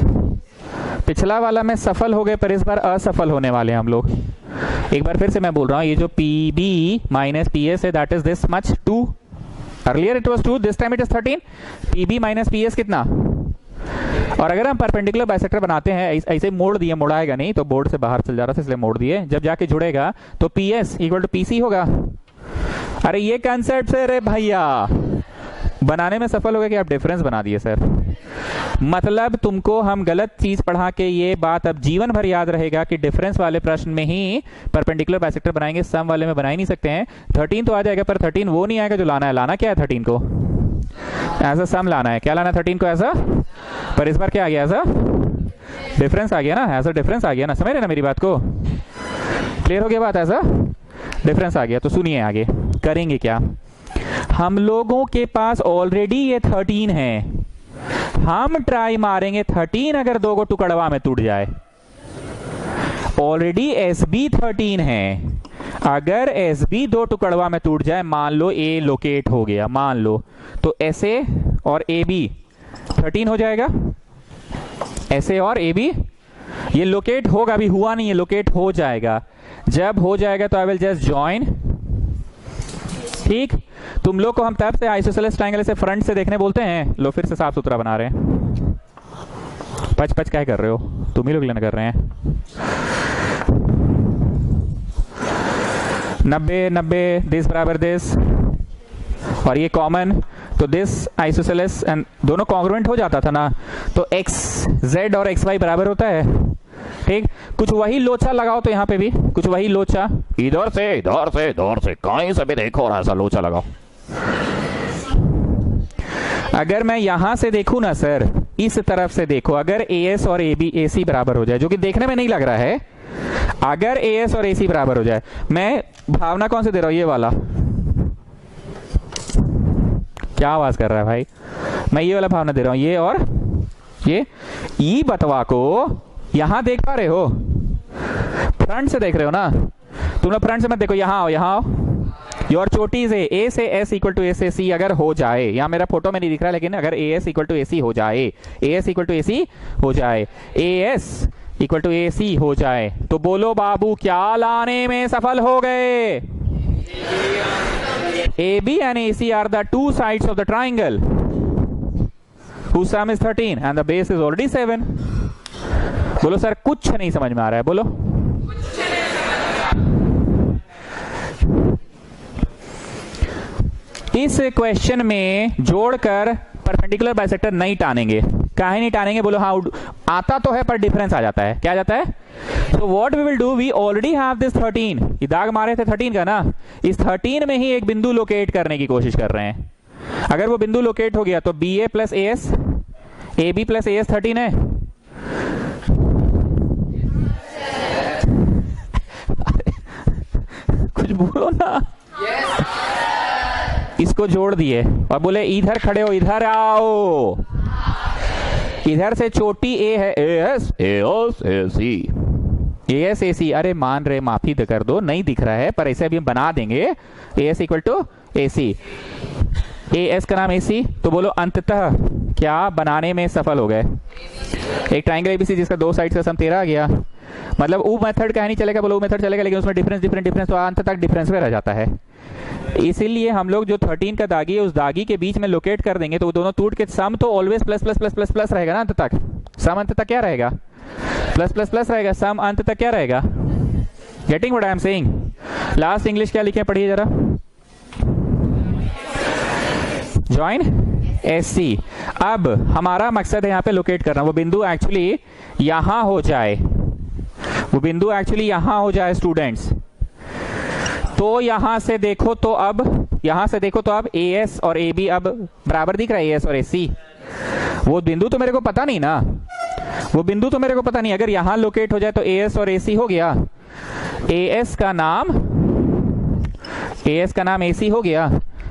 पिछला वाला में सफल हो गए, पर इस बार असफल होने वाले हैं हम लोग। एक बार फिर से मैं बोल रहा हूं, ये जो PB माइनस PS है, that is this much 2। Earlier it was 2, this time it is 13। PB minus PS कितना? और अगर हम परपेंडिकुलर बाइसेक्टर बनाते हैं, ऐसे मोड़ दिए, मुड़ाएगा नहीं तो बोर्ड से बाहर चल जा रहा था इसलिए मोड़ दिए, जब जाके जुड़ेगा तो PS इक्वल टू PC होगा। अरे ये कंसेप्ट से, अरे भैया बनाने में सफल हो गए कि आप डिफरेंस बना दिए सर। मतलब तुमको हम गलत चीज पढ़ा के ये बात अब जीवन भर याद रहेगा कि डिफरेंस वाले प्रश्न में ही परपेंडिकुलर बाइसेक्टर बनाएंगे, सम वाले में बना ही नहीं सकते हैं। 13 तो आ जाएगा, पर 13 वो नहीं आएगा जो लाना है। लाना क्या है 13 को? एज अ सम लाना है। क्या लाना है 13 को? ऐसा। पर इस बार क्या आ गया? ऐसा डिफरेंस आ गया ना, ऐसा डिफरेंस आ गया ना, समझ रहे ना मेरी बात को, क्लियर हो गया बात, ऐसा डिफरेंस आ गया। तो सुनिए आगे करेंगे क्या, हम लोगों के पास ऑलरेडी ये 13 है, हम ट्राई मारेंगे 13 अगर दो को टुकड़वा में टूट जाए। ऑलरेडी एस बी 13 है, अगर एस बी दो टुकड़वा में टूट जाए, मान लो ए लोकेट हो गया, मान लो, तो एस ए और ए बी 13 हो जाएगा। एस ए और ए बी ये लोकेट होगा, अभी हुआ नहीं है, लोकेट हो जाएगा। जब हो जाएगा तो आई विल जस्ट ज्वाइन। ठीक, तुम लोग को हम तब से आइसोसेलेस ट्रायंगल से फ्रंट से देखने बोलते हैं। लो फिर से साफ सुथरा बना रहे हैं, पच पच क्या कर रहे हो, तुम ही लोग लेना कर रहे हैं। 90 90 दिस बराबर दिस, और ये कॉमन, तो दिस आइसोसेलेस एंड दोनों कॉन्ग्रुएंट हो जाता था ना, तो एक्स जेड और एक्स वाई बराबर होता है। ठीक, कुछ वही लोचा लगाओ, तो यहां पे भी कुछ वही लोचा, इधर से इधर से इधर से कहीं से भी देखो और ऐसा लोचा लगाओ। अगर मैं यहां से देखूं ना सर, इस तरफ से देखो, अगर ए एस और ए बी ए सी बराबर हो जाए, जो कि देखने में नहीं लग रहा है, अगर ए एस और ए सी बराबर हो जाए, मैं भावना कौन से दे रहा हूं, ये वाला, क्या आवाज कर रहा है भाई, मैं ये वाला भावना दे रहा हूं, ये और ये ई बतवा को यहां देख पा रहे हो, फ्रंट से देख रहे हो ना, तुम लोग फ्रंट से मत देखो, यहां आओ, यहां आओ, योर चोटी से ए से एस इक्वल टू ए से सी अगर हो जाए, यहां मेरा फोटो में नहीं दिख रहा, लेकिन अगर ए एस इक्वल टू ए सी हो जाए, ए एस इक्वल टू ए सी हो जाए, ए एस इक्वल टू ए सी हो जाए, तो बोलो बाबू क्या लाने में सफल हो गए। A B and A C are the two sides of the triangle whose sum is 13 and the base is already 7। बोलो सर कुछ नहीं समझ में आ रहा है, बोलो। इस क्वेश्चन में जोड़कर परपेंडिकुलर बाइसेक्टर नहीं टानेंगे, काहे नहीं टानेंगे, बोलो हाँ आता तो है पर डिफरेंस आ जाता है, क्या आ जाता है। So what we will do, we already have this 13, ये दाग मारे थे 13 का ना, इस 13 में ही एक बिंदु लोकेट करने की कोशिश कर रहे हैं। अगर वो बिंदु लोकेट हो गया तो B A plus A S, A B plus A S 13 है। कुछ बोलो ना। इसको जोड़ दिए और बोले इधर खड़े हो, इधर आओ, इधर से चोटी ए है, A S A S A C, A S A C, अरे मान रहे, माफी तो कर दो, नहीं दिख रहा है, पर ऐसे अभी हम बना देंगे, A S equal to A C, A S का नाम ए सी, तो बोलो अंततः क्या बनाने में सफल हो गए, एक ट्राइंगल एबीसी जिसका दो साइड का सम 13 आ गया। मतलब वो मेथड का नहीं चलेगा, बोलो वो मेथड चलेगा, लेकिन उसमें डिफरेंस तो अंत तक डिफरेंस में रह जाता है। इसीलिए हम लोग जो 13 का दागी है, उस दागी के बीच में लोकेट कर देंगे, तो वो दोनों टूट के सम तो always plus plus plus plus plus रहेगा ना, अंत तक सम अंत तक क्या रहेगा, प्लस प्लस प्लस रहेगा, सम अंत तक क्या रहेगा। Getting what I am saying. Last English क्या लिखे पढ़िए जरा, ज्वाइन एस सी। अब हमारा मकसद है यहाँ पे लोकेट करना, वो बिंदु एक्चुअली यहां हो जाए, वो बिंदु एक्चुअली यहां हो जाए स्टूडेंट्स। तो यहां से देखो तो अब, यहां से देखो तो अब ए एस और ए बी अब बराबर दिख रहा है, ए एस और ए सी। वो बिंदु तो मेरे को पता नहीं ना, वो बिंदु तो मेरे को पता नहीं, अगर यहां लोकेट हो जाए तो ए एस और ए सी हो गया, ए एस का नाम ए सी हो गया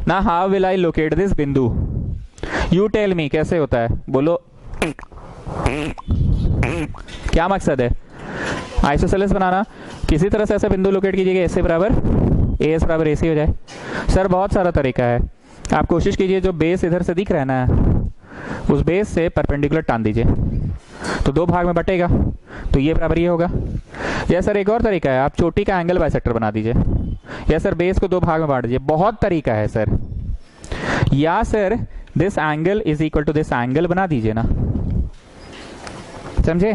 ना। How will I locate this बिंदु, यू टेल मी, कैसे होता है, बोलो क्या मकसद है। आइसोसेलेस बनाना, किसी तरह से ऐसा बिंदु लोकेट कीजिएगा, ऐसे बराबर ए एस बराबर ए सी हो जाए। सर बहुत सारा तरीका है, आप कोशिश कीजिए, जो बेस इधर से दिख रहा है ना, उस बेस से परपेंडिकुलर टान दीजिए, तो दो भाग में बटेगा, तो ये बराबर ये होगा। या सर एक और तरीका है, आप चोटी का एंगल बाइसेक्टर बना दीजिए, या सर बेस को दो भाग में बांट दीजिए, बहुत तरीका है सर। या sir this angle is equal to this angle बना दीजिए ना, समझे।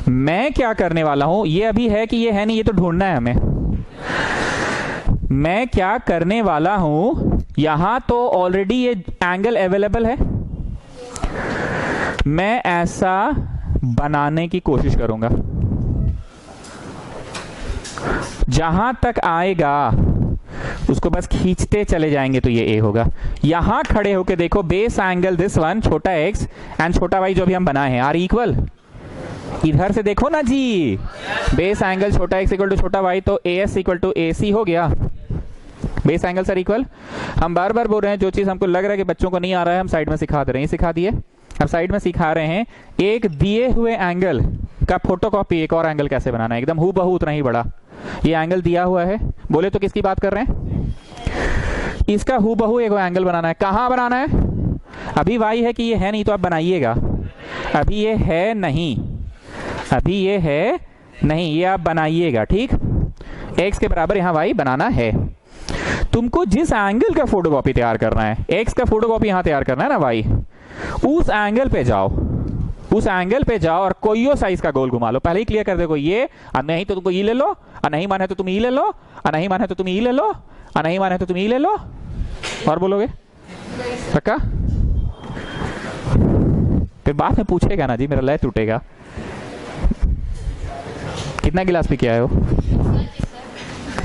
मैं क्या करने वाला हूं, ये अभी है कि ये है नहीं, ये तो ढूंढना है हमें। मैं क्या करने वाला हूं, यहां तो ऑलरेडी ये एंगल अवेलेबल है, मैं ऐसा बनाने की कोशिश करूंगा, जहां तक आएगा उसको बस खींचते चले जाएंगे, तो ये ए होगा। यहां खड़े होके देखो, बेस एंगल दिस वन, छोटा एक्स एंड छोटा वाई जो भी हम बनाए हैं, आर इक्वल, इधर से देखो ना जी, बेस एंगल छोटा x इक्वल टू छोटा y, तो AS इक्वल टू AC हो गया। बेस एंगल सर इक्वल, हम बार बार बोल रहे हैं जो चीज हमको लग रहा है कि बच्चों को नहीं आ रहा है हम साइड में सिखा दे रहे हैं, सिखा दिए। अब साइड में सिखा रहे हैं एक दिए हुए एंगल का फोटोकॉपी एक और एंगल कैसे बनाना है, एकदम हूबहू उतना ही बड़ा। ये एंगल दिया हुआ है, बोले तो किसकी बात कर रहे हैं, इसका हूबहू एक एंगल बनाना है। कहाँ बनाना है, अभी y है कि ये है नहीं, तो आप बनाइएगा। अभी ये है नहीं, अभी ये है नहीं, ये आप बनाइएगा, ठीक। x के बराबर यहाँ y बनाना है। तुमको जिस एंगल का फोटोकॉपी तैयार करना है, x का फोटोकॉपी यहाँ तैयार करना है ना y, उस एंगल पे जाओ, उस एंगल पे जाओ और कोई साइज का गोल घुमा लो। पहले ही क्लियर कर देखो, ये नहीं तो तुमको ई ले लो, और नहीं माने तो तुम ई ले लो, और नहीं माने तो तुम ई ले लो, और नहीं माने तो तुम ई ले लो। और बोलोगे पक्का, फिर बाद में पूछेगा ना जी, मेरा लय टूटेगा। कितना गिलास पी के आए हो,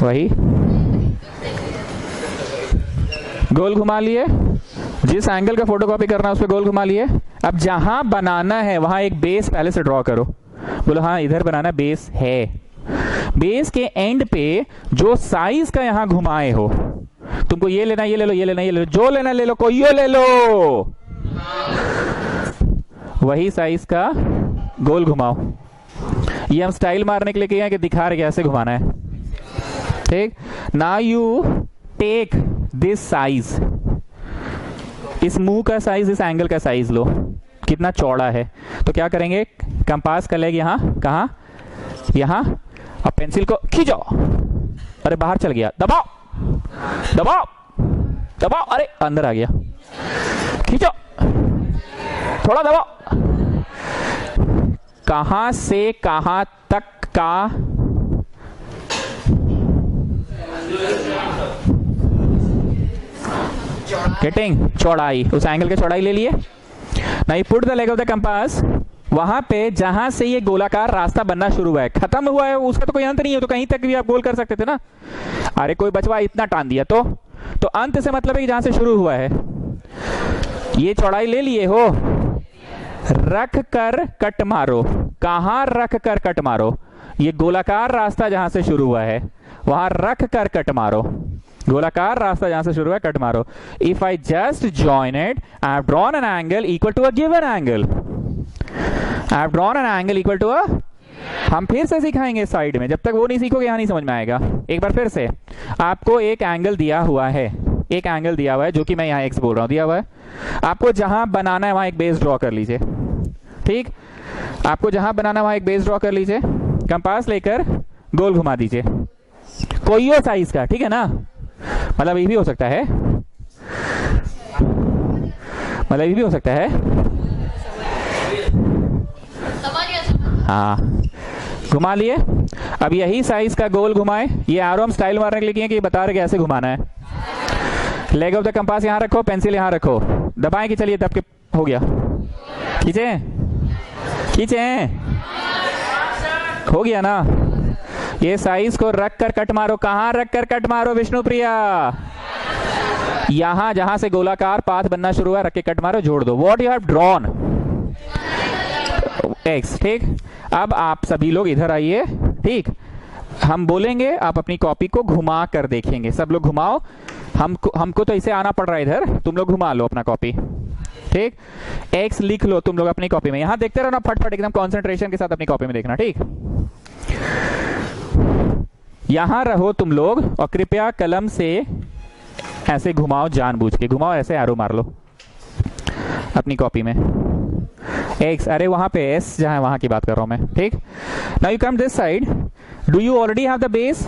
वही गोल घुमा लिए, जिस एंगल का फोटोकॉपी करना है उस पर गोल घुमा लिए। अब जहां बनाना है वहां एक बेस पहले से ड्रॉ करो। बोलो हाँ इधर बनाना बेस है, बेस के एंड पे जो साइज का यहां घुमाए हो, तुमको ये लेना, ये ले लो, ये लेना, ये ले लो, जो लेना ले लो, कोई ले लो, वही साइज का गोल घुमाओ। ये हम स्टाइल मारने के लिए किए हैं कि दिखा रहे कैसे घुमाना है, ठीक। Now you take this size, इस मुंह का साइज, इस एंगल का साइज लो, कितना चौड़ा है। तो क्या करेंगे, कंपास का लेग यहां, कहां, यहां, और पेंसिल को खींचो, अरे बाहर चल गया, दबाओ दबाओ दबाओ, अरे अंदर आ गया, खींचो, थोड़ा दबाओ। कहां से कहां तक का, गेटिंग, चौड़ाई, उस एंगल की चौड़ाई ले लिए। Now put the leg of the compass, वहां पे जहां से ये गोलाकार रास्ता बनना शुरू हुआ है, खत्म हुआ है, उसका तो कोई अंत नहीं है, तो कहीं तक भी आप गोल कर सकते थे ना। अरे कोई बचवा इतना टान दिया तो अंत से मतलब है कि जहां से शुरू हुआ है। ये चौड़ाई ले लिए हो, रख कर कट मारो। कहां रख कर कट मारो, ये गोलाकार रास्ता जहां से शुरू हुआ है वहां रख कर कट मारो, गोलाकार रास्ता जहां से शुरू है कट मारो। If I just join it, I have drawn an angle equal to a given angle, I have drawn an angle equal to a, हम फिर से सिखाएंगे साइड में, जब तक वो नहीं सीखोगे यहां नहीं समझ में आएगा। एक बार फिर से, आपको एक एंगल दिया हुआ है, एक एंगल दिया हुआ है जो कि मैं यहां एक्स बोल रहा हूं, दिया हुआ है। आपको जहां बनाना है वहां एक बेस ड्रॉ कर लीजिए, ठीक। आपको जहां बनाना है वहां एक बेस ड्रॉ कर लीजिए, कंपास लेकर गोल घुमा दीजिए, कोई साइज का, ठीक है ना। मतलब ये भी हो सकता है, मतलब ये भी हो सकता है, हाँ, घुमा लिए। अब यही साइज का गोल घुमाए, ये आरो हम स्टाइल मारने के लिए किए कि बता रहे कैसे घुमाना है। लेग ऑफ द कंपास यहां रखो, पेंसिल यहां रखो, दबाएं कि चलिए दब के हो गया, खींचे खींचे, हो गया ना। ये साइज को रख कर कट मारो, कहां रख कर कट मारो विष्णुप्रिया, यहां जहां से गोलाकार पाथ बनना शुरू हुआ, रख के कट मारो, जोड़ दो। What you have drawn, x, ठीक। अब आप सभी लोग इधर आइए, ठीक। हम बोलेंगे, आप अपनी कॉपी को घुमा कर देखेंगे, सब लोग घुमाओ। हमको तो इसे आना पड़ रहा है इधर, तुम लोग घुमा लो अपना कॉपी, ठीक। एक्स लिख लो तुम लोग अपनी कॉपी में, यहां देखते रहो ना, फटफट एकदम कंसंट्रेशन के साथ अपनी कॉपी में देखना, ठीक। यहां रहो तुम लोग और कृपया कलम से ऐसे घुमाओ, जानबूझ के घुमाओ, ऐसे एरो मार लो अपनी कॉपी में। एक्स, अरे वहां पे एस जहां है वहां की बात कर रहा हूं मैं, ठीक। Now you come this side, do you already have the base,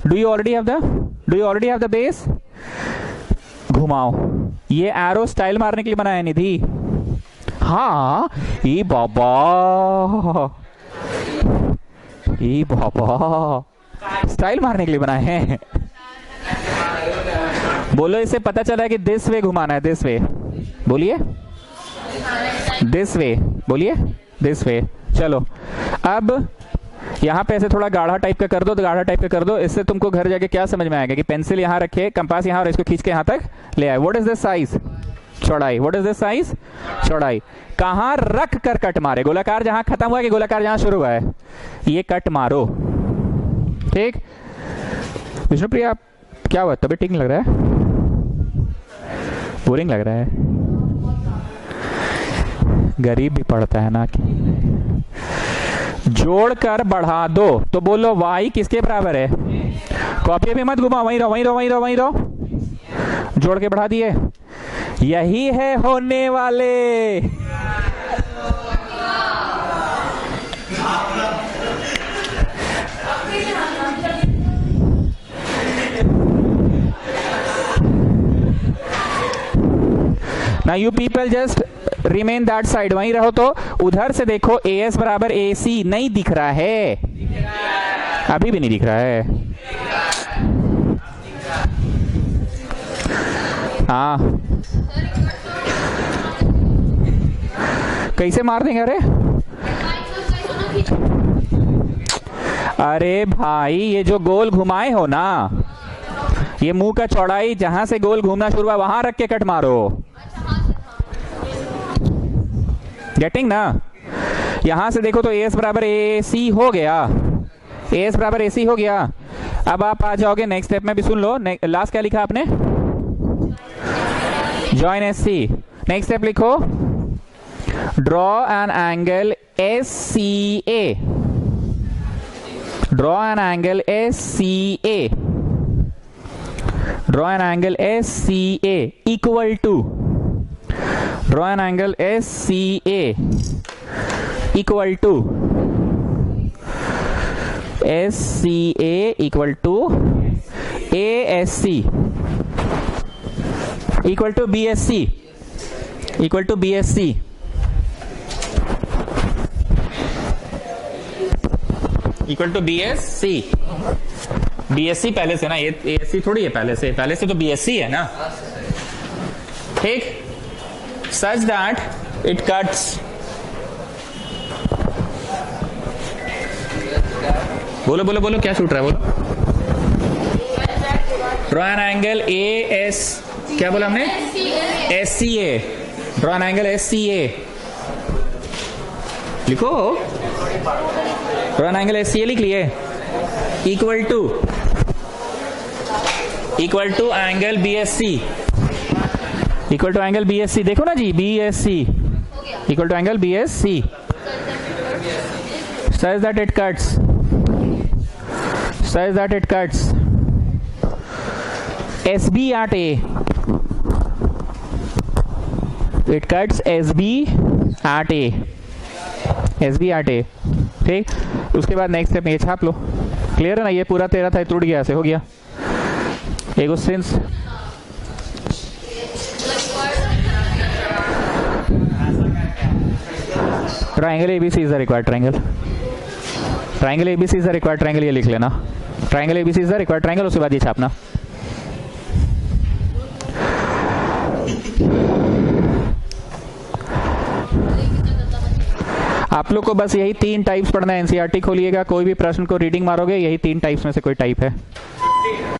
do you already have the base, घुमाओ। ये एरो स्टाइल मारने के लिए बनाया निधि, हाँ, ई बाबा स्टाइल मारने के लिए बनाए हैं। बोलो, इससे पता चला है कि दिस वे घुमाना है, दिस वे, बोलिए दिस वे, बोलिए दिस वे। चलो अब यहां पे ऐसे थोड़ा गाढ़ा टाइप का कर दो, तो गाढ़ा टाइप का कर दो, इससे तुमको घर जाके क्या समझ में आएगा कि पेंसिल यहां रखे, कंपास यहां, और इसको खींच के यहां तक ले आए। व्हाट इज दिस साइज, चौड़ाई, व्हाट इज दिस साइज, चौड़ाई। कहां रख कर कट मारे, गोलाकार जहां खत्म हुआ कि गोलाकार जहां शुरू हुआ है, ये कट मारो। ठीक, विष्णुप्रिया क्या हुआ, तबीयत ठीक नहीं लग रहा है, बोरिंग लग रहा है, गरीब भी पढ़ता है ना कि जोड़कर बढ़ा दो, तो बोलो y किसके बराबर है, कॉपी भी मत घुमा, वहीं रहो वहीं रहो वहीं रहो वहीं रहो, जोड़ के बढ़ा दिए, यही है होने वाले। Now you people just remain that side, वहीं रहो। तो उधर से देखो AS बराबर AC नहीं दिख रहा है, अभी भी नहीं दिख रहा है। हाँ कैसे मार देंगे, अरे भाई ये जो गोल घुमाए हो ना, ये मुंह का चौड़ाई जहां से गोल घूमना शुरू हुआ वहां रख के कट मारो, गेटिंग ना। यहां से देखो तो एस बराबर AC हो गया, एस बराबर AC हो गया। अब आप आ जाओगे नेक्स्ट स्टेप में, भी सुन लो, लास्ट क्या लिखा आपने, जॉइन SC। नेक्स्ट स्टेप लिखो, draw an angle SCA, draw an angle SCA, draw an angle SCA equal to, draw an angle SCA equal to, SCA equal to ASC equal to BSC equal to BSC, equal to BSC। BSC पहले से ना, ये ASC थोड़ी है पहले से तो BSC है ना। ठीक, such that it cuts, बोलो बोलो बोलो क्या छूट रहा है, बोलो। ड्रॉ एन एंगल AS, क्या बोला हमने, SCA, draw an angle SCA, लिखो, ड्रॉ एन एंगल SCA लिख लिए, equal to angle BSC, equal to angle BSC, देखो ना जी, BSC equal to angle BSC, such that it cuts, such that it cuts SB at A, it cuts SB at A, SB at A। ठीक, उसके बाद नेक्स्ट स्टेप में ये छाप लो, क्लियर है ना, ये पूरा तेरा था टूट गया, ऐसे हो गया। एगो since triangle ABC is the required triangle, triangle ABC is the required triangle, ये लिख लेना, triangle ABC is the required triangle, उसके बाद ये छापना। आप लोग को बस यही 3 टाइप्स पढ़ना है, NCERT खोलिएगा, कोई भी प्रश्न को रीडिंग मारोगे, यही 3 टाइप्स में से कोई टाइप है।